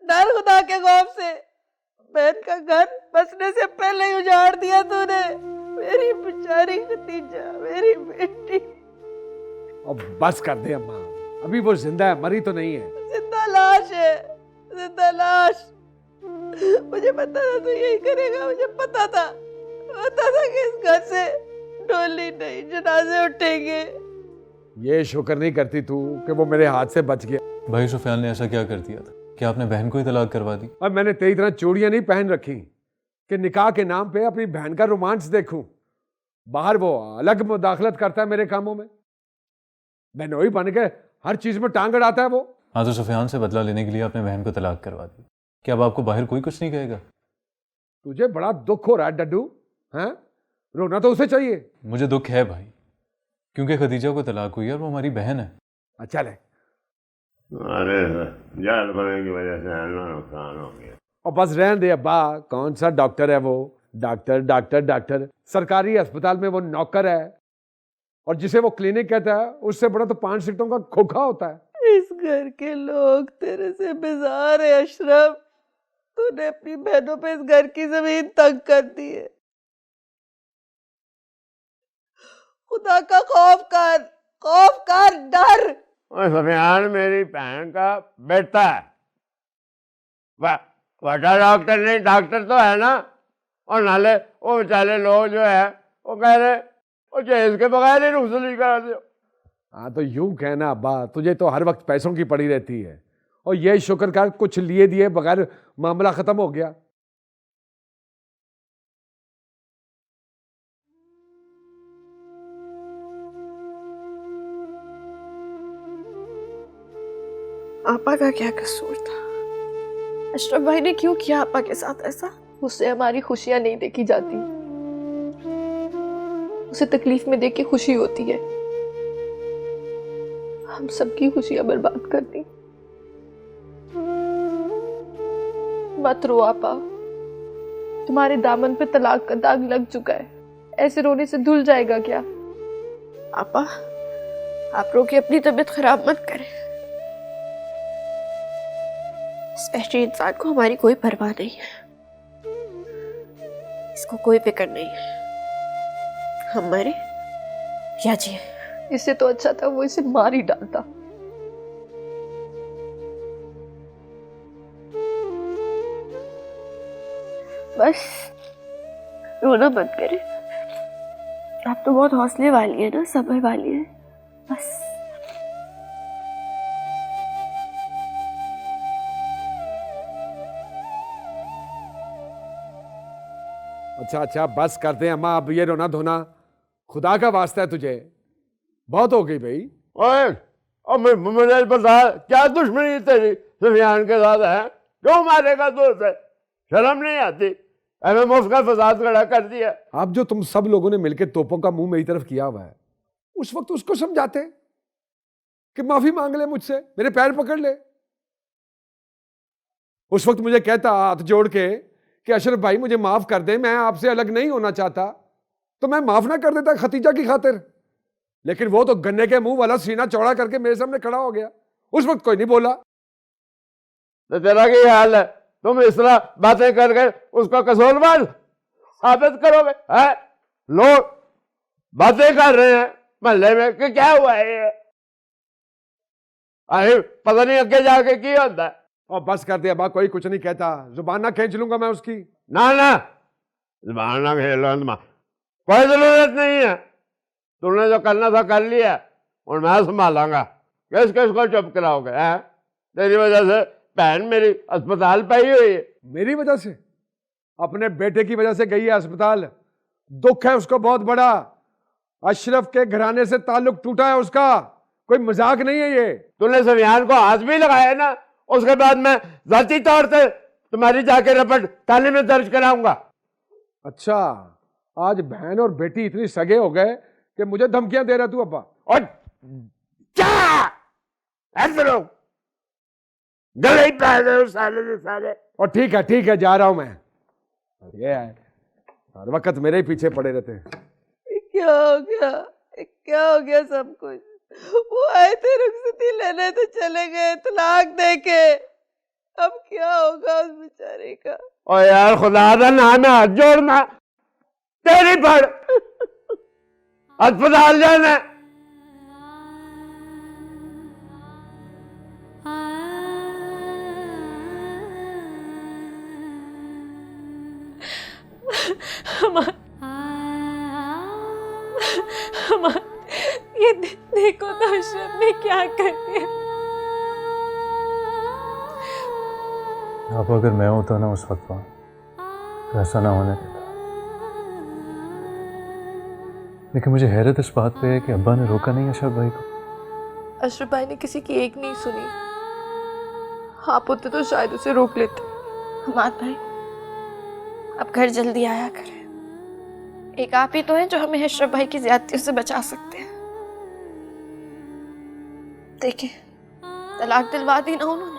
डर खुदा के खौफ से। बहन का घर बसने से पहले ही उजाड़ दिया तूने। मेरी बेचारी खतीजा, मेरी बेटी। अब बस कर दे अम्मा, अभी वो जिंदा है, मरी तो नहीं है। जिंदा लाश है, जिंदा लाश। मुझे पता था तू यही करेगा, मुझे पता था कि इस घर से डोली नहीं, जनाजे उठेंगे। ये शुक्र नहीं करती तू कि वो मेरे हाथ से बच गया। भाई सुफियान ने ऐसा क्या कर दिया था कि आपने बहन को ही तलाक करवा दी? अब मैंने तेरी तरह चूड़ियां नहीं पहन रखी कि निकाह के नाम पे अपनी बहन का रोमांस देखूं। बाहर वो अलग मुदाखलत करता है मेरे कामों में, बहनोई बन के हर चीज में टांग अड़ाता है वो। हाँ, तो सुफियान से बदला लेने के लिए आपने बहन को तलाक करवा दी। क्या अब आपको बाहर कोई कुछ नहीं कहेगा? तुझे बड़ा दुख हो रहा है डड्डू, हैं? रोना तो उसे चाहिए। मुझे दुख है भाई, क्योंकि खदीजा को तलाक हुई है और वो हमारी बहन है। अच्छा ले, अरे जाल बनने की वजह से नुकसान हो गया। और बस रहने दे अब्बा, कौन सा डॉक्टर है वो? डॉक्टर डॉक्टर डॉक्टर, सरकारी अस्पताल में वो नौकर है, और जिसे वो क्लिनिक कहता है उससे बड़ा तो 5 सीटों का खोखा होता है। इस घर के लोग तेरे से बेजार है अशरफ। तूने अपनी बहनों पे इस घर की जमीन तंग कर दी है। खुदा का खौफ कर डर। और सुफियान मेरी बहन का बेटा है, बड़ा डॉक्टर नहीं, डॉक्टर तो है ना। और नाले वो बेचारे लोग जो है वो कह रहे वो चेज के बगैर ही रुखसती करा दो। हाँ तो यूं कहना अब्बा, तुझे तो हर वक्त पैसों की पड़ी रहती है, और ये शुक्र कर कुछ लिए दिए बगैर मामला खत्म हो गया। आपा का क्या कसूर था? अशरफ भाई ने क्यों किया आपा के साथ ऐसा? उससे हमारी खुशियां नहीं देखी जाती, उसे तकलीफ में देख के खुशी होती है। हम सबकी खुशियां बर्बाद कर दी। मत रो आपा, तुम्हारे दामन पे तलाक का दाग लग चुका है, ऐसे रोने से धुल जाएगा क्या? आपा, आप रो के अपनी तबीयत खराब मत करें। इस वहशी इंसान को हमारी कोई परवाह नहीं है, इसको कोई फिक्र नहीं है, हम मरे या जिए। इससे तो अच्छा था वो इसे मार ही डालता। बस रोना मत करे, आप तो बहुत हौसले वाली है ना, सब्र वाली है। बस अच्छा अच्छा बस कर दे अम्मा, अब ये रोना धोना, खुदा का वास्ता है तुझे, बहुत हो गई भाई। ओए मुझे बता, क्या दुश्मनी तेरी सुफियान के साथ है? क्यों मारेगा दोस्त है? शर्म नहीं आती? हमें मुफ्त का फसाद खड़ा कर दिया। अब जो तुम सब लोगों ने मिलकर तोपों का मुंह मेरी तरफ किया हुआ है, उस वक्त उसको समझाते कि माफी मांग ले मुझसे, मेरे पैर पकड़ ले। उस वक्त मुझे कहता हाथ जोड़ के कि अशरफ भाई मुझे माफ कर दे, मैं आपसे अलग नहीं होना चाहता, तो मैं माफ ना कर देता खतीजा की खातिर। लेकिन वो तो गन्ने के मुंह वाला सीना चौड़ा करके मेरे सामने खड़ा हो गया, उस वक्त कोई नहीं बोला। तो तेरा क्या हाल है? तुम इस तरह बातें करके उसका कसूरवार साबित करोगे? है लोग बातें कर रहे हैं मोहल्ले में कि क्या हुआ है ये, अरे पता नहीं आगे जाके क्या होता है। और बस कर दिया बा, कोई कुछ नहीं कहता, जुबान ना खींच लूंगा मैं उसकी। ना ना जुबान ना खेल लो, कोई जरूरत नहीं है, तुमने जो करना था कर लिया, और मैं संभालांगा। किस किस को चुप कराओगे? हैं तेरी वजह से बहन मेरी अस्पताल पाई हुई है। मेरी वजह से? अपने बेटे की वजह से गई है अस्पताल, दुख है उसको बहुत बड़ा। अशरफ के घराने से ताल्लुक टूटा है उसका, कोई मजाक नहीं है ये। तूने सुफियान को हाथ भी लगाया ना, उसके बाद मैं जाती तौर से तुम्हारी जाके रिपोर्ट थाने में दर्ज कराऊंगा। अच्छा, आज बहन और बेटी इतनी सगे हो गए कि मुझे धमकियां दे रहा तू अब्बा? और क्या ऐसे लोग गले ही साले। और ठीक है जा रहा हूं मैं। ये है हर वक्त मेरे ही पीछे पड़े रहते हैं। क्या हो गया सब कुछ? वो आए थे रुखसती लेने तो चले गए तलाक देके, अब क्या होगा उस बेचारे का? और यार खुदा का नाम है, हाथ जोड़ना तेरी पड़ अस्पताल जाना। ये देखो ना, अशरफ ने क्या कर दिया? अब अगर मैं होता ना उस वक्त वहाँ, तो ऐसा ना होने देता। लेकिन मुझे हैरत इस बात पे है कि अब्बा ने रोका नहीं अशरफ भाई को। अशरफ भाई ने किसी की एक नहीं सुनी। आप होते तो शायद उसे रोक लेते। हमाद भाई, अब घर जल्दी आया करें। एक आप ही तो हैं जो हमें अशरफ भाई की ज्यादतियों से बचा सकते हैं। देखिए, तलाक दिलवा दी ना उन्होंने।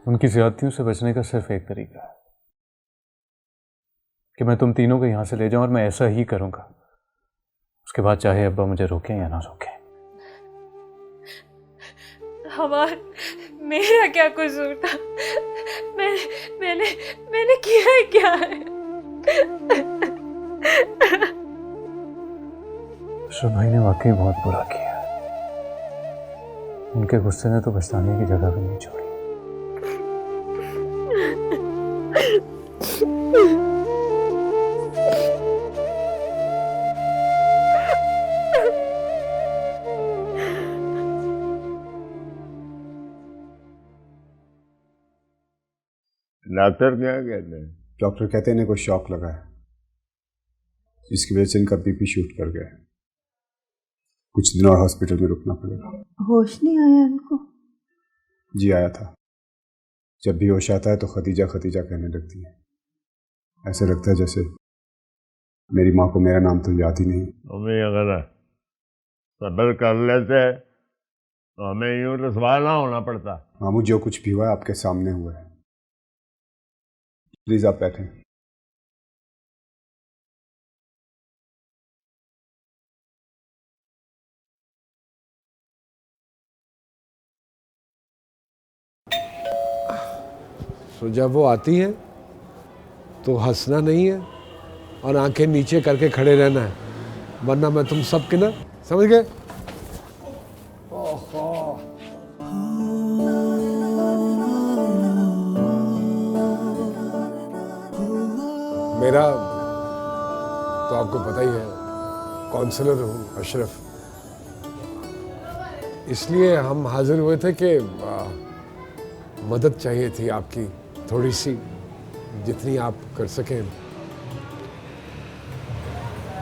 उनकी ज्यादतियों से बचने का सिर्फ एक तरीका है कि मैं तुम तीनों को यहाँ से ले जाऊं, और मैं ऐसा ही करूंगा। उसके बाद चाहे अब्बा मुझे रोकें या ना रोकें। हमार, मेरा क्या कसूर था? मैंने किया है क्या है? अशरफ भाई ने वाकई बहुत बुरा किया। उनके गुस्से ने तो पछताने की जगह भी नहीं छोड़ी। डॉक्टर क्या कहते हैं? डॉक्टर कहते हैं इन्हें कोई शॉक लगा है, जिसकी वजह से इनका बीपी शूट कर गया है। कुछ दिन और हॉस्पिटल में रुकना पड़ेगा। होश नहीं आया इनको? जी आया था। जब भी होश आता है तो खदीजा खदीजा कहने लगती है। ऐसे लगता है जैसे मेरी माँ को मेरा नाम तो याद ही नहीं। हमें अगर सब्र कर लेते तो हमें यूं रसवा ना होना पड़ता। मामू, जो कुछ भी हुआ है आपके सामने हुआ है। प्लीज आप बैठें। तो जब वो आती है तो हंसना नहीं है और आंखें नीचे करके खड़े रहना है, वरना मैं तुम सबके ना, समझ गए? मेरा तो आपको पता ही है, काउंसलर हूँ अशरफ। इसलिए हम हाजिर हुए थे कि मदद चाहिए थी आपकी, थोड़ी सी, जितनी आप कर सकें।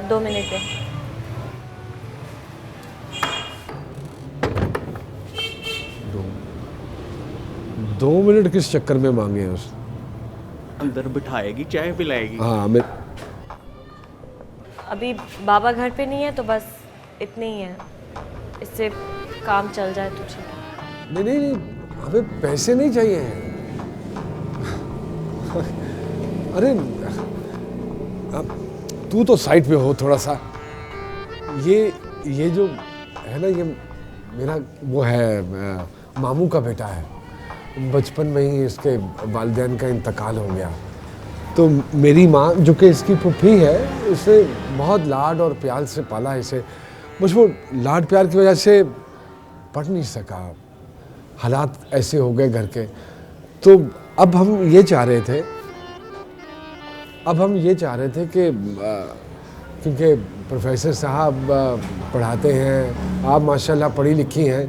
2 मिनट है। दो मिनट किस चक्कर में मांगे हैं उसने? अंदर बिठाएगी, चाय पिलाएगी। हाँ, मैं अभी बाबा घर पे नहीं है तो बस इतने ही है। इससे काम चल जाए तो ठीक है। नहीं नहीं नहीं, हमें पैसे नहीं चाहिए हैं। अरे अब तू तो साइड पे हो थोड़ा सा। ये जो है ना, ये मेरा वो है, मामू का बेटा है। बचपन में ही इसके वालिदैन का इंतकाल हो गया, तो मेरी माँ जो कि इसकी फूफी है, उसे बहुत लाड और प्यार से पाला इसे। बस वो लाड प्यार की वजह से पढ़ नहीं सका, हालात ऐसे हो गए घर के। तो अब हम ये चाह रहे थे कि क्योंकि प्रोफेसर साहब पढ़ाते हैं, आप माशाल्लाह पढ़ी लिखी हैं,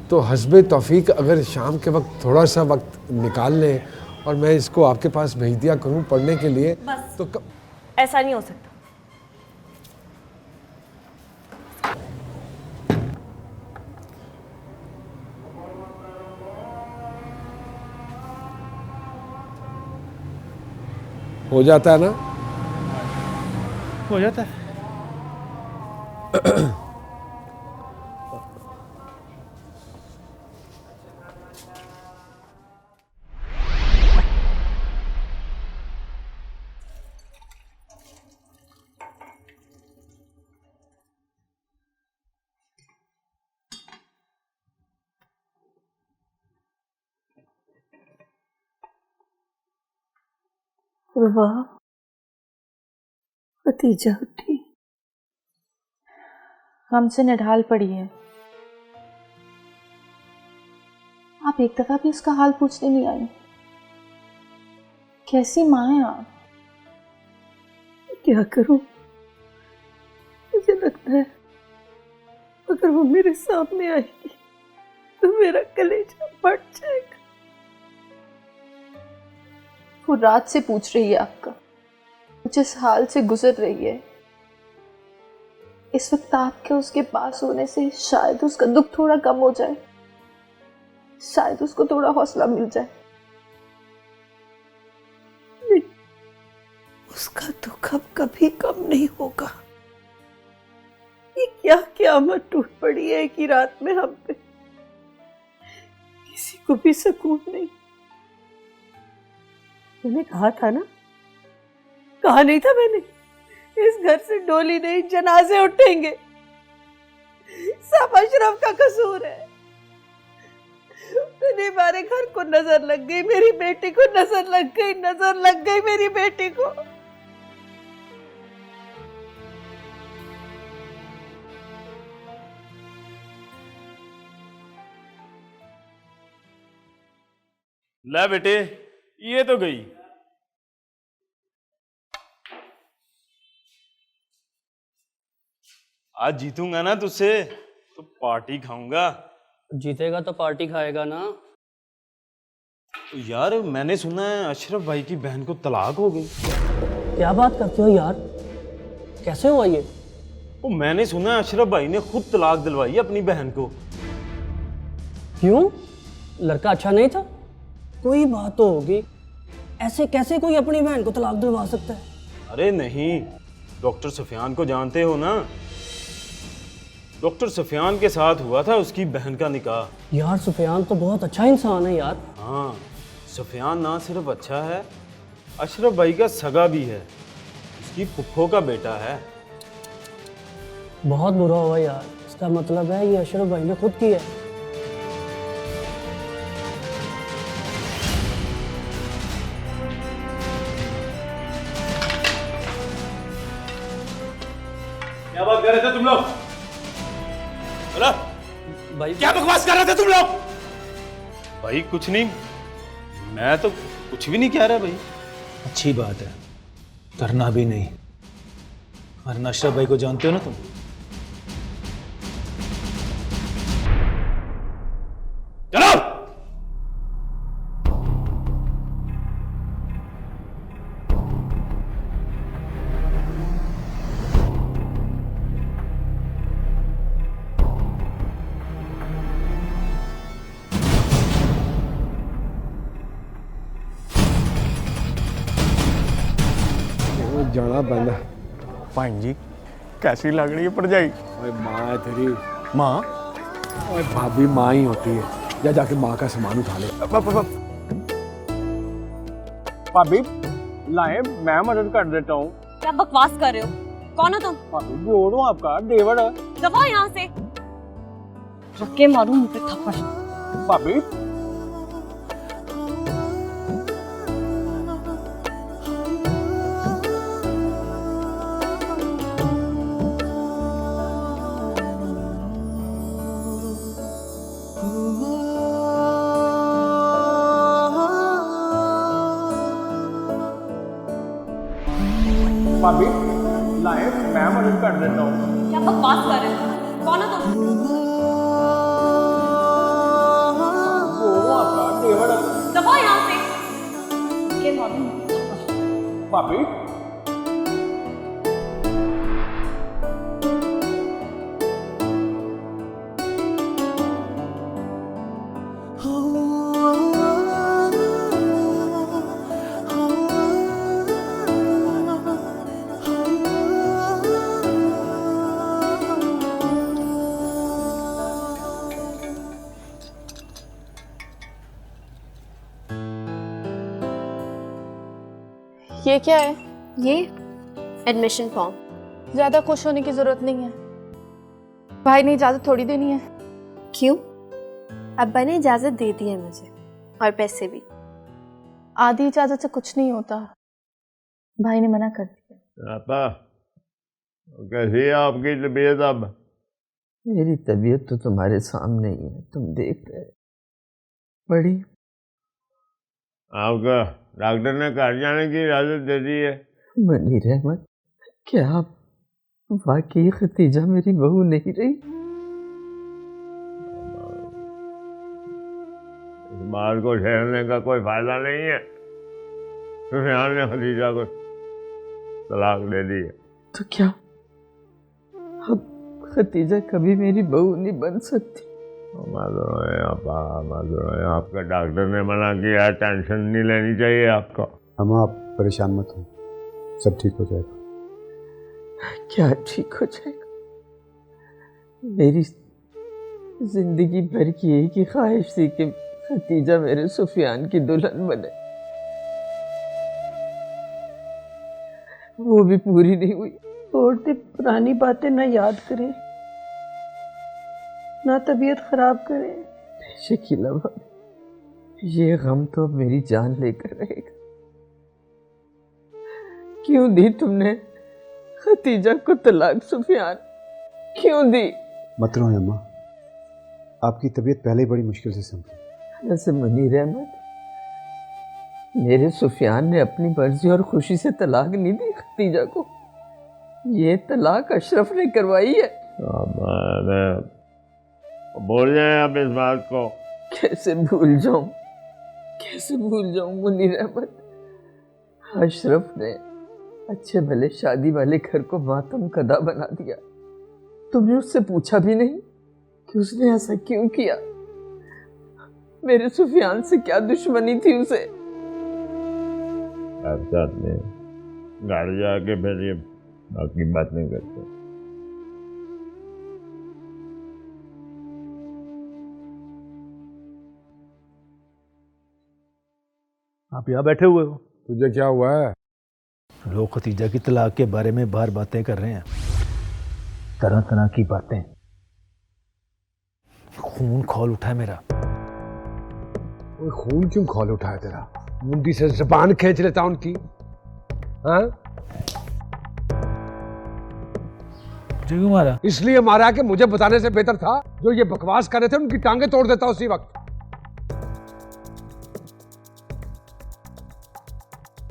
तो हस्बे तौफीक अगर शाम के वक्त थोड़ा सा वक्त निकाल लें और मैं इसको आपके पास भेज दिया करूं पढ़ने के लिए। बस तो ऐसा नहीं हो सकता। हो जाता है ना? हो जाता है। वाह, खदीजा उठी। हमसे निढाल पड़ी है। आप एक दफा भी उसका हाल पूछने नहीं आई। कैसी माँ हैं आप? क्या करूं, मुझे लगता है और वो मेरे सामने आएगी तो मेरा कलेजा फट जाएगा। वो रात से पूछ रही है आपका, जिस हाल से गुजर रही है। इस वक्त आपके उसके पास होने से शायद उसका दुख थोड़ा कम हो जाए, शायद उसको थोड़ा हौसला मिल जाए। उसका दुख अब कभी कम नहीं होगा। ये क्या क़यामत टूट पड़ी है कि रात में हम पे, किसी को भी सुकून नहीं। मैंने कहा था ना, कहा नहीं था मैंने, इस घर से डोली नहीं जनाजे उठेंगे। सब अशरफ का कसूर है। मेरे बारे घर को नजर लग गई, मेरी बेटी को नजर लग गई, नजर लग गई मेरी बेटी को। ले बेटे, ये तो गई। आज जीतूंगा ना तुझसे तो पार्टी खाऊंगा। जीतेगा तो पार्टी खाएगा ना। तो यार मैंने सुना है अशरफ भाई की बहन को तलाक हो गई। क्या बात करते हो यार, कैसे हुआ ये? वो मैंने सुना है अशरफ भाई ने खुद तलाक दिलवाई है अपनी बहन को। क्यों? लड़का अच्छा नहीं था? कोई बात तो होगी, ऐसे कैसे कोई अपनी बहन को तलाक दिलवा सकता है? अरे नहीं, डॉक्टर सफियान को जानते हो ना? डॉक्टर सफियान के साथ हुआ था उसकी बहन का निकाह। यार सफियान तो बहुत अच्छा इंसान है यार। हाँ, सफियान ना सिर्फ अच्छा है, अशरफ भाई का सगा भी है, उसकी फुफ्फो का बेटा है। बहुत बुरा हुआ यार, इसका मतलब है ये अशरफ भाई ने खुद की है। क्या बात कर रहे थे तुम लोग? भाई क्या बकवास कर रहे थे तुम लोग? भाई कुछ नहीं, मैं तो कुछ भी नहीं कह रहा भाई। अच्छी बात है, करना भी नहीं। वरना अशरफ भाई को जानते हो ना तुम? चलो। जाना पैंदा। भाई जी कैसी लग रही है भरजाई? माँ है तेरी। माँ? भाभी माँ ही होती है, जा जाके माँ का सामान उठा ले। भाभी लाए, मैं मदद कर देता हूँ। क्या बकवास कर रहे हो? कौन हो तुम? भाभी जोड़ हूँ आपका, देवर है। दफा यहाँ से, रख के मारूं मुंह पे थप्पड़। भाभी भाभी लाए, मैं मदद कर देता हूँ। क्या बकवास कर रहे हो? कौन हो तुम? जोड़ आपका, देवर है। दफा यहाँ से, रख के मारूं मुंह पे थप्पड़। भाभी ये क्या है? ये एडमिशन फॉर्म। ज्यादा खुश होने की जरूरत नहीं है, भाई ने इजाजत थोड़ी देनी है। क्यों? अब्बा ने इजाजत दे दी है मुझे, और पैसे भी। आधी इजाजत से कुछ नहीं होता, भाई ने मना कर दिया। पापा कैसी है आपकी तबीयत अब? मेरी तबीयत तो तुम्हारे सामने ही है, तुम देख रहे हो। बड़ी आपका डॉक्टर ने घर जाने की इजाजत दे दी है? मनी रहमत, क्या आप वाकई खतीजा मेरी बहू नहीं रही? बात को छेड़ने का कोई फायदा नहीं है। सुफियान ने खदीजा को तलाक दे दी है। तो क्या अब खतीजा कभी मेरी बहू नहीं बन सकती? मालूम है आपका डॉक्टर ने मना किया है, टेंशन नहीं लेनी चाहिए आपको। हम आप परेशान मत हो, सब ठीक हो जाएगा। क्या ठीक हो जाएगा? मेरी जिंदगी भर की एक ही ख्वाहिश थी कि खतीजा मेरे सुफियान की दुल्हन बने, वो भी पूरी नहीं हुई। औरतें पुरानी बातें ना याद करें, ना तबीयत खराब करें। शकीला भाभी, ये गम तो अब मेरी जान लेकर रहेगा। क्यों दी तुमने खतीजा को तलाक सुफियान, क्यों दी? मत रो अम्मा, आपकी तबीयत पहले ही बड़ी मुश्किल से संभली। ऐसे मनीर अहमद, मेरे सुफियान ने अपनी मर्जी और खुशी से तलाक नहीं दी खतीजा को, ये तलाक अशरफ ने करवाई है। भूल जाए आप इस बात को। कैसे भूल जाऊं, कैसे भूल जाऊं मुनीर अहमद? अशरफ ने अच्छे भले शादी वाले घर को मातम कदा बना दिया। तुमने उससे पूछा भी नहीं कि उसने ऐसा क्यों किया? मेरे सुफियान से क्या दुश्मनी थी उसे? आप साथ में घर जाके फिर ये बाकी बात नहीं करते। आप यहाँ बैठे हुए हो, तुझे क्या हुआ है? लोग खतीजा की तलाक के बारे में बाहर बातें कर रहे हैं, तरह तरह की बातें। खून खौल उठा है मेरा। वो खून क्यों खौल उठा है तेरा? मुंडी से जुबान खींच लेता उनकी। हाँ, क्यों मारा? इसलिए मारा कि मुझे बताने से बेहतर था जो ये बकवास कर रहे थे उनकी टांगे तोड़ देता उसी वक्त।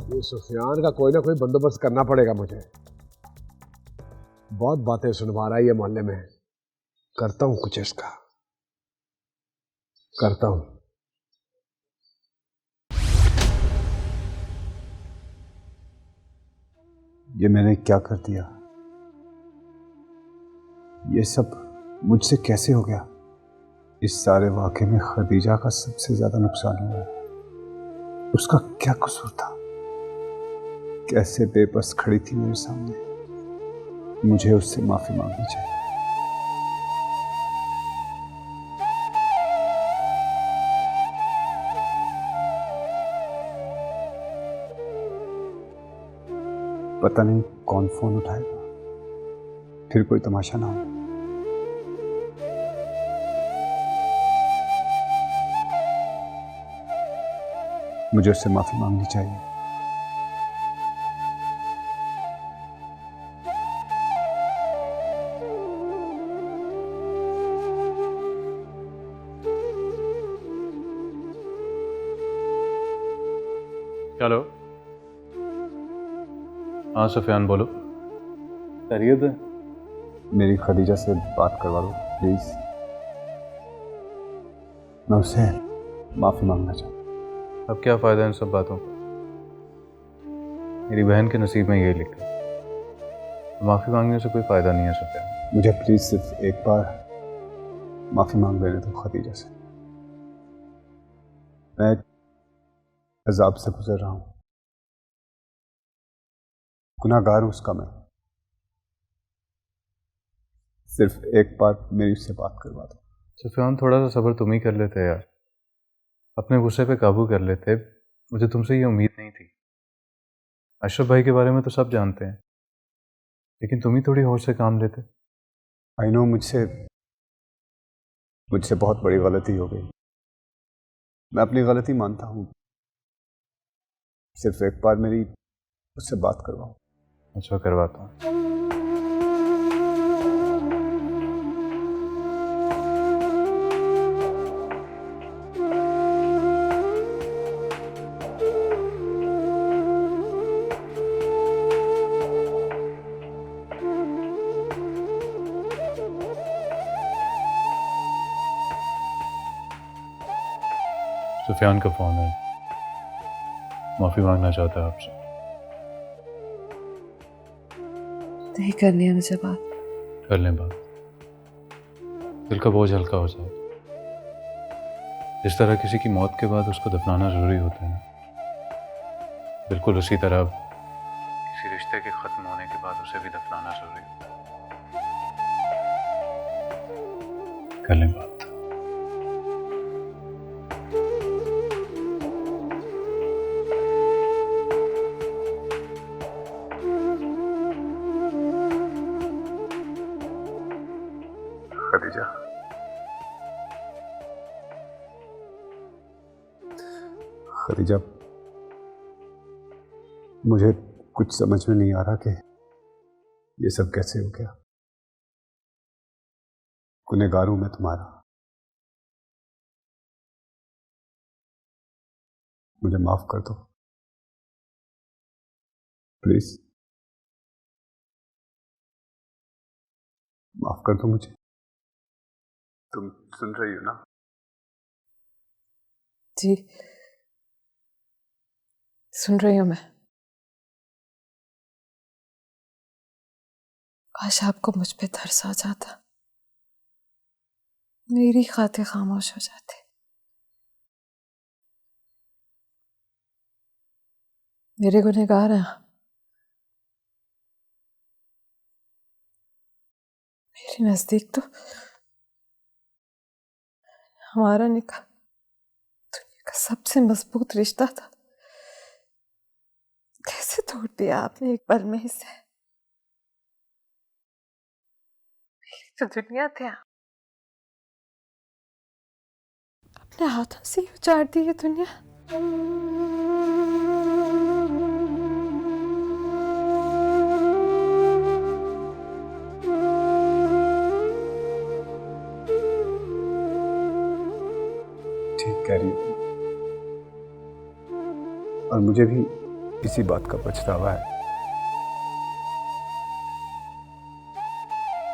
ये सुफियान का कोई ना कोई बंदोबस्त करना पड़ेगा मुझे। बहुत बातें सुनवा रहा है ये मोहल्ले में। करता हूं कुछ इसका, करता हूं। ये मैंने क्या कर दिया? ये सब मुझसे कैसे हो गया? इस सारे वाक़े में खदीजा का सबसे ज्यादा नुकसान हुआ है। उसका क्या कसूर था? कैसे बेबस खड़ी थी मेरे सामने। मुझे उससे माफी मांगनी चाहिए। पता नहीं कौन फोन उठाएगा, फिर कोई तमाशा ना हो। मुझे उससे माफी मांगनी चाहिए। हेलो, हाँ सुफियान बोलो। खैरियत है? मेरी खदीजा से बात करवा दो प्लीज। मैं उससे माफी मांगना चाहता हूँ। अब क्या फ़ायदा इन सब बातों का? मेरी बहन के नसीब में ये लिखा, माफ़ी मांगने से कोई फ़ायदा नहीं है सुफियान। मुझे प्लीज सिर्फ एक बार माफी मांग लेने दो खदीजा से। मैं अजाब से गुजर रहा हूं, गुनाहगार हूं उसका मैं। सिर्फ एक बार मेरी उससे बात करवा दो। सुफियान थोड़ा सा सब्र तुम ही कर लेते यार, अपने गुस्से पे काबू कर लेते। मुझे तुमसे ये उम्मीद नहीं थी। अशरफ भाई के बारे में तो सब जानते हैं, लेकिन तुम ही थोड़ी होश से काम लेते। आई नो, मुझसे बहुत बड़ी गलती हो गई। मैं अपनी गलती मानता हूँ। सिर्फ एक बार मेरी उससे बात करवाओ। अच्छा, करवाता हूँ। सुफियान का फोन है, माफी मांगना चाहता है आपसे। नहीं करनी है मुझे बात। कर लें बात, दिल का बोझ हल्का हो जाए। जिस तरह किसी की मौत के बाद उसको दफनाना जरूरी होता है ना, बिल्कुल उसी तरह किसी रिश्ते के खत्म होने के बाद उसे भी दफनाना जरूरी होता है। कर लें बात। खदीजा, खदीजा, मुझे कुछ समझ में नहीं आ रहा कि ये सब कैसे हो गया। गुनहगार हूं मैं तुम्हारा, मुझे माफ कर दो प्लीज, माफ कर दो मुझे। तुम सुन रही हो ना? जी सुन रही हूं मैं। काश आपको मुझ पे तरस आ जाता, मेरी खातिर खामोश हो जाते। मेरे गुनहगार हैं, मेरे नजदीक तो हमारा निकाह दुनिया का सबसे मजबूत रिश्ता था। कैसे तोड़ दिया आपने एक पल में इसे। मेरी तो दुनिया थे, अपने हाथों से ही उजाड़ दी ये दुनिया। ठीक कह रही हो, और मुझे भी इसी बात का पछतावा है।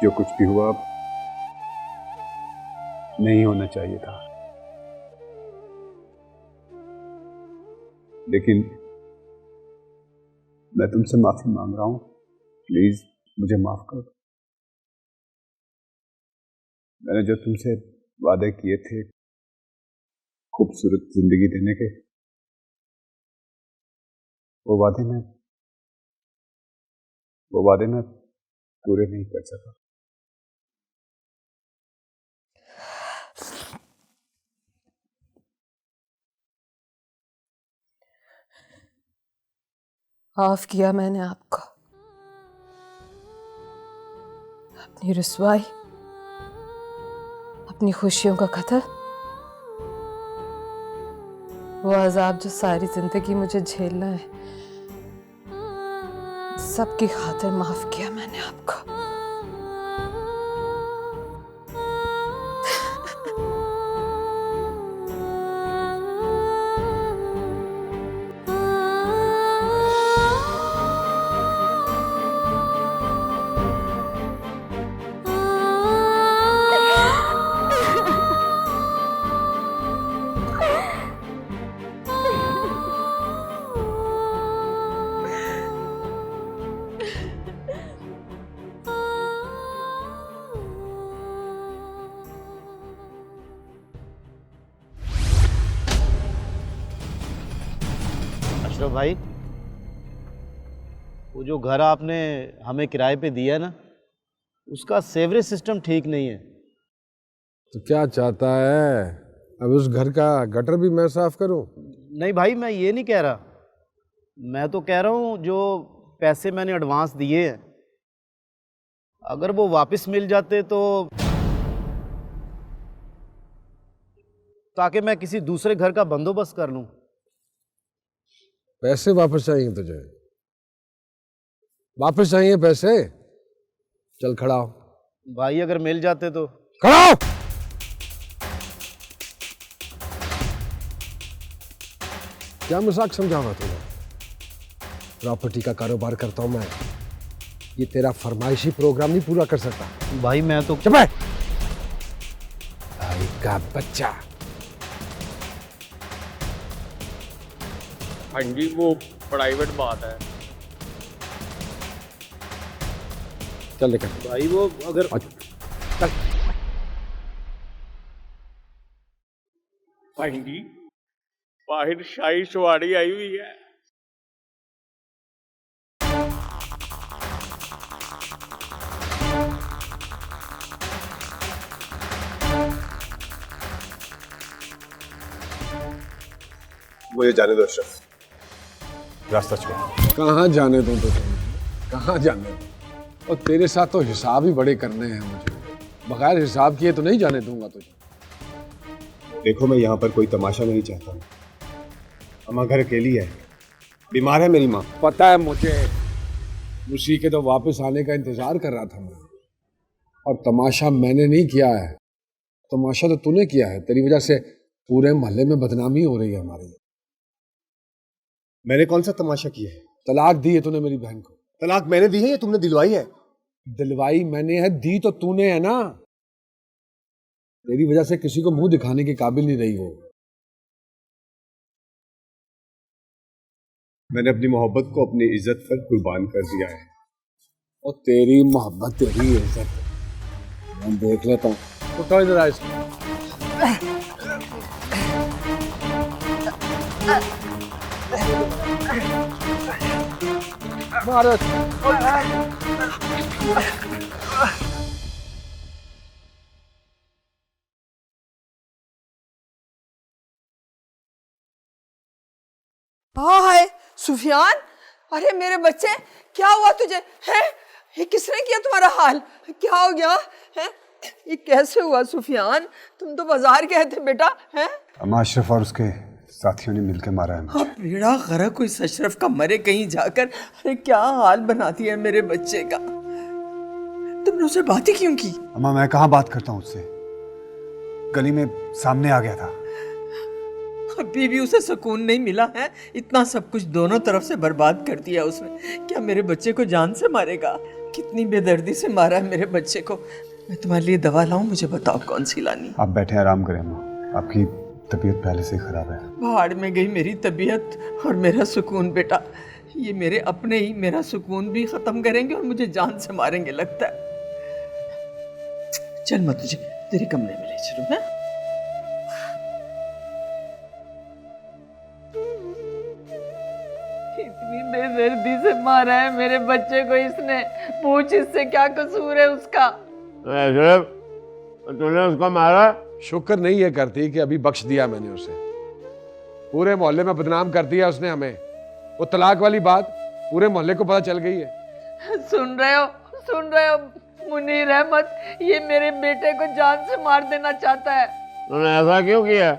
जो कुछ भी हुआ नहीं होना चाहिए था, लेकिन मैं तुमसे माफी मांग रहा हूं। प्लीज मुझे माफ कर दो। मैंने जो तुमसे वादे किए थे खूबसूरत जिंदगी देने के, वो वादे मैं पूरे नहीं कर सका। माफ किया मैंने आपको। अपनी रुसवाई, अपनी खुशियों का कत्ल, वो अजाब जो सारी जिंदगी मुझे झेलना है, सबकी खातिर माफ किया मैंने आपको। अशरफ भाई, वो जो घर आपने हमें किराए पे दिया ना, उसका सेवरेज सिस्टम ठीक नहीं है। तो क्या चाहता है, अब उस घर का गटर भी मैं साफ करूं? नहीं भाई, मैं ये नहीं कह रहा। मैं तो कह रहा हूँ जो पैसे मैंने एडवांस दिए हैं, अगर वो वापस मिल जाते तो, ताकि मैं किसी दूसरे घर का बंदोबस्त कर लूं। पैसे वापस चाहिए तुझे? वापस चाहिए पैसे? चल खड़ा हो। भाई अगर मिल जाते तो। खड़ा हो। क्या मजाक समझा हुआ तुझे? प्रॉपर्टी का कारोबार करता हूं मैं, ये तेरा फरमाइशी प्रोग्राम नहीं पूरा कर सकता। भाई मैं तो चुप है, भाई का बच्चा। हाँ जी, वो प्राइवेट बात है। चल लेकर भाई वो अगर चल। हाँ जी, बाहर शाही सवारी आई हुई है। मुझे जाने दो अशरफ, रास्ता छोड़। कहाँ जाने दूँ तो कहाँ जाने दूँ? और तेरे साथ तो हिसाब ही बड़े करने हैं मुझे, बगैर हिसाब किए तो नहीं जाने दूंगा तुझे। देखो, मैं यहाँ पर कोई तमाशा नहीं चाहता हूँ। अम्मा घर अकेली है, बीमार है मेरी माँ। पता है मुझे, उसी के तो वापस आने का इंतजार कर रहा था मैं। और तमाशा मैंने नहीं किया है, तमाशा तो तूने किया है। तेरी वजह से पूरे मोहल्ले में बदनामी हो रही है हमारी। मैंने कौन सा तमाशा किया है? तलाक दी है तूने मेरी बहन को। तलाक मैंने दी है या तुमने दिलवाई है? दिलवाई मैंने है, दी तो तूने है ना। तेरी वजह से किसी को मुंह दिखाने के काबिल नहीं रही वो। मैंने अपनी मोहब्बत को अपनी इज्जत पर कुर्बान कर दिया है। और तेरी मोहब्बत तेरी इज्जत मैं देख लेता हूँ। उठो इधर आ इसको। भारत हाय सुफियान, अरे मेरे बच्चे, क्या हुआ तुझे? है ये किसने किया तुम्हारा हाल? क्या हो गया है? ये कैसे हुआ सुफियान? तुम तो बाजार गए थे बेटा। है अम्मा, अशरफ और उसके साथियों ने मिलकर मारा है मुझे। बेड़ा गरक हुई अशरफ का मरे कहीं जाकर। अरे क्या हाल बना दिया है मेरे बच्चे का। तुमने उससे बात ही क्यों की? अम्मा, मैं कहाँ बात करता हूँ उससे, गली में सामने आ गया था। अभी भी उसे सुकून नहीं मिला है? इतना सब कुछ दोनों तरफ से बर्बाद कर दिया उसने। क्या मेरे बच्चे को जान से मारेगा? कितनी बेदर्दी से मारा है मेरे बच्चे को। मैं तुम्हारे लिए दवा लाऊं? मुझे बताओ कौन सी लानी? आप बैठे आराम करें अम्मा, आपकी तबीयत पहले से खराब है। भाड़ में गई मेरी तबीयत और मेरा सुकून बेटा। ये मेरे अपने ही मेरा सुकून भी खत्म करेंगे और मुझे जान से मारेंगे लगता है। चल मैं तुझे तेरे कमरे में ले चलूं। है इतनी बेदर्दी से मारा है मेरे बच्चे को इसने। पूछ इससे क्या कसूर है उसका? अशरफ, तूने उसको मारा? शुक्र नहीं है करती कि अभी बख्श दिया मैंने उसे। पूरे मोहल्ले में बदनाम कर दिया उसने हमें। वो तलाक वाली बात पूरे मोहल्ले को पता चल गई है। सुन रहे हो मुनीर अहमद, ये मेरे बेटे को जान से मार देना चाहता है। तूने ऐसा क्यों किया?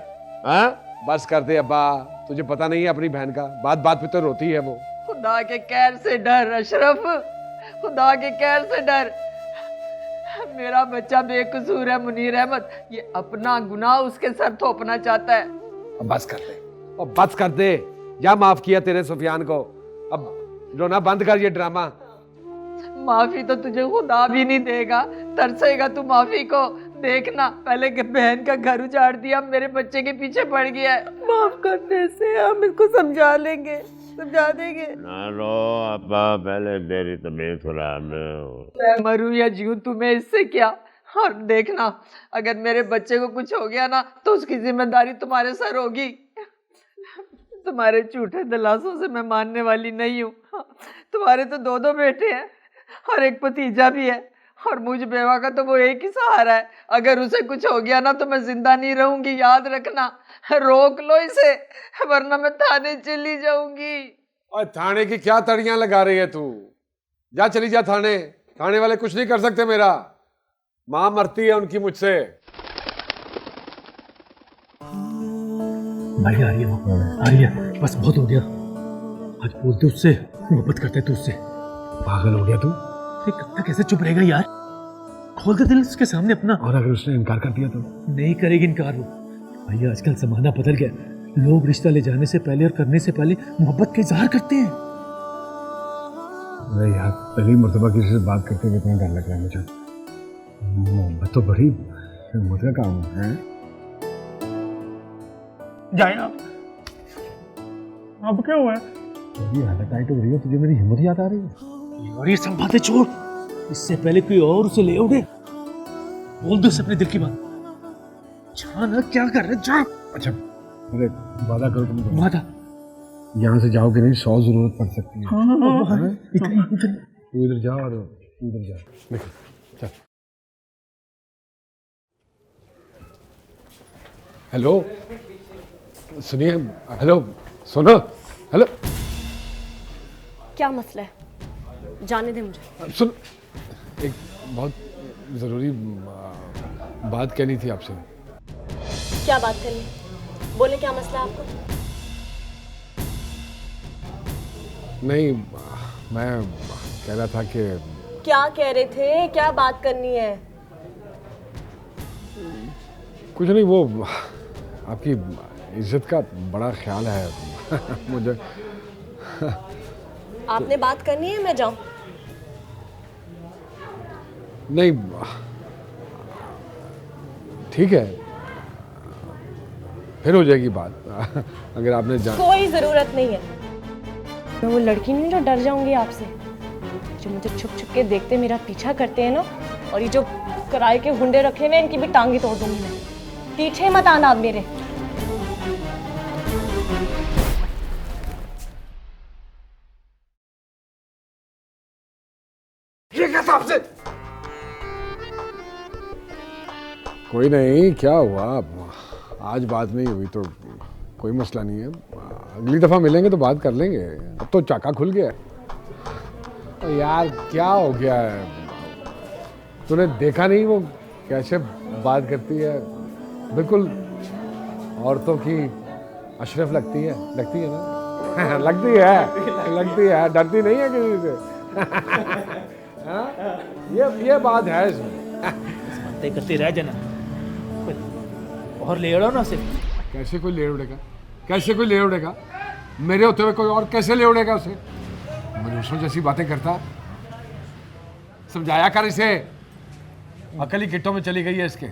हाँ? बस कर दे अब्बा, तुझे पता नहीं है अपनी बहन का, बात बात पे तो रोती है वो। खुदा के कहर से डर अशरफ, खुदा के कहर से डर। मेरा बच्चा बेकसूर है मुनीर अहमद। ये अपना गुनाह उसके सर थोपना चाहता है। अब बस कर दे, अब बस कर दे। या माफ किया तेरे सुफियान को, अब रोना बंद कर ये ड्रामा। माफी तो तुझे खुदा भी नहीं देगा, तरसेगा तू माफी को। देखना, पहले के बहन का घर उजाड़ दिया, मेरे बच्चे के पीछे पड़ गया है। माफ करने से हम इसको समझा लेंगे, समझा देंगे। ना रो अब्बा, पहले मेरी तबीयत खराब है। मैं मरूं या जीऊं तुम्हें इससे क्या? और देखना, अगर मेरे बच्चे को कुछ हो गया ना तो उसकी जिम्मेदारी तुम्हारे सर होगी। तुम्हारे झूठे दिलासों से मैं मानने वाली नहीं हूँ। तुम्हारे तो दो दो बेटे हैं और एक भतीजा भी है, और मुझ बेवा का तो वो एक ही सहारा है। अगर उसे कुछ हो गया ना तो मैं जिंदा नहीं रहूंगी, याद रखना। रोक लो इसे, वरना मैं थाने चली जाऊंगी। और थाने की क्या तड़ियां लगा रही है तू? जा, चली जा थाने। थाने वाले कुछ नहीं कर सकते मेरा। मां मरती है उनकी मुझसे। भाई आ रही है, वो आ रही है। बस बहुत हो गया, आज बोलते उससे, मोहब्बत करते तू उससे। पागल हो गया तू? कब तक ऐसे चुप रहेगा यार? खोल दे दिल उसके सामने अपना। और अगर उसने इनकार कर दिया तो? नहीं करेगी इनकार वो। भाई आजकल जमाना बदल गया, लोग रिश्ता ले जाने से पहले और करने से पहले मोहब्बत का इजहार करते हैं। अरे यार, पहली मर्तबा किसी से बात करते हुए इतना डर लग रहा है मुझे। मोहब्बत तो बड़ी हिम्मत का काम है। जाए आप। अब क्या हुआ? अभी हालत टाइट हो रही है, तुझे मेरी हिम्मत याद आ रही है? और ये सब बातें छोड़, इससे पहले कोई और उसे ले उड़े, बोल दो उसे अपने दिल की बात। जा ना, क्या कर रहे, जा। अच्छा अरे वादा करो तुम। वादा? यहाँ से जाओगे नहीं, 100 जरूरत पड़ सकती है। हाँ, तू इधर जा और तू इधर जा, देखो चल। हेलो सुनिए, हेलो सुनो, हेलो। क्या मसला है? जाने दे मुझे। सुन, एक बहुत ज़रूरी बात कहनी थी आपसे। क्या बात करनी? बोले, क्या मसला है आपको? नहीं, मैं कह रहा था कि क्या कह रहे थे? क्या बात करनी है? कुछ नहीं, वो आपकी इज्जत का बड़ा ख्याल है मुझे। आपने बात करनी है, मैं जाऊं? नहीं, ठीक है, फिर हो जाएगी बात अगर आपने कोई जरूरत नहीं है। मैं वो लड़की नहीं जो डर जाऊंगी आपसे, जो मुझे छुप छुप के देखते मेरा पीछा करते हैं ना, और ये जो किराए के हुंडे रखे हुए इनकी भी टांगी तोड़ दूंगी मैं। पीछे मत आना आप मेरे। ये क्या था आपसे? कोई नहीं, क्या हुआ, आज बात नहीं हुई तो कोई मसला नहीं है, अगली दफा मिलेंगे तो बात कर लेंगे। अब तो चाका खुल गया है। यार क्या हो गया है, तूने देखा नहीं वो कैसे बात करती है, बिल्कुल औरतों की अशरफ लगती है ना लगती है, डरती नहीं है किसी से। ये बात है इसमें। बातें करते रह जाना, और ले उड़ो ना उसे। कैसे कोई ले उड़ेगा? मेरे होते हुए कोई और कैसे ले उड़ेगा उसे? मनुष्यों जैसी बातें करता, समझाया कर इसे, अकल ही गिट्टों में चली गई है इसके।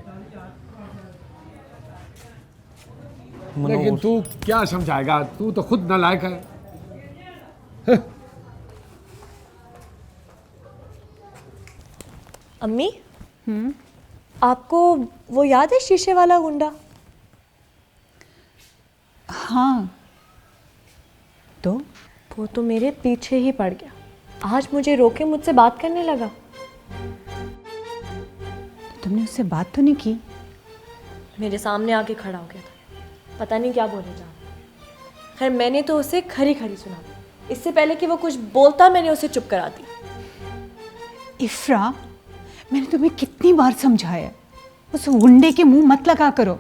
लेकिन तू क्या समझाएगा, तू तो खुद नालायक है। अम्मी, आपको वो याद है शीशे वाला गुंडा? हाँ। तो वो तो मेरे पीछे ही पड़ गया, आज मुझे रोके मुझसे बात करने लगा। तुमने उससे बात तो नहीं की? मेरे सामने आके खड़ा हो गया था, पता नहीं क्या बोले जा। खैर मैंने तो उसे खरी खरी सुना, इससे पहले कि वो कुछ बोलता मैंने उसे चुप करा दी। इफ्रा, मैंने तुम्हें कितनी बार समझाया, उस गुंडे के मुंह मत लगा करो।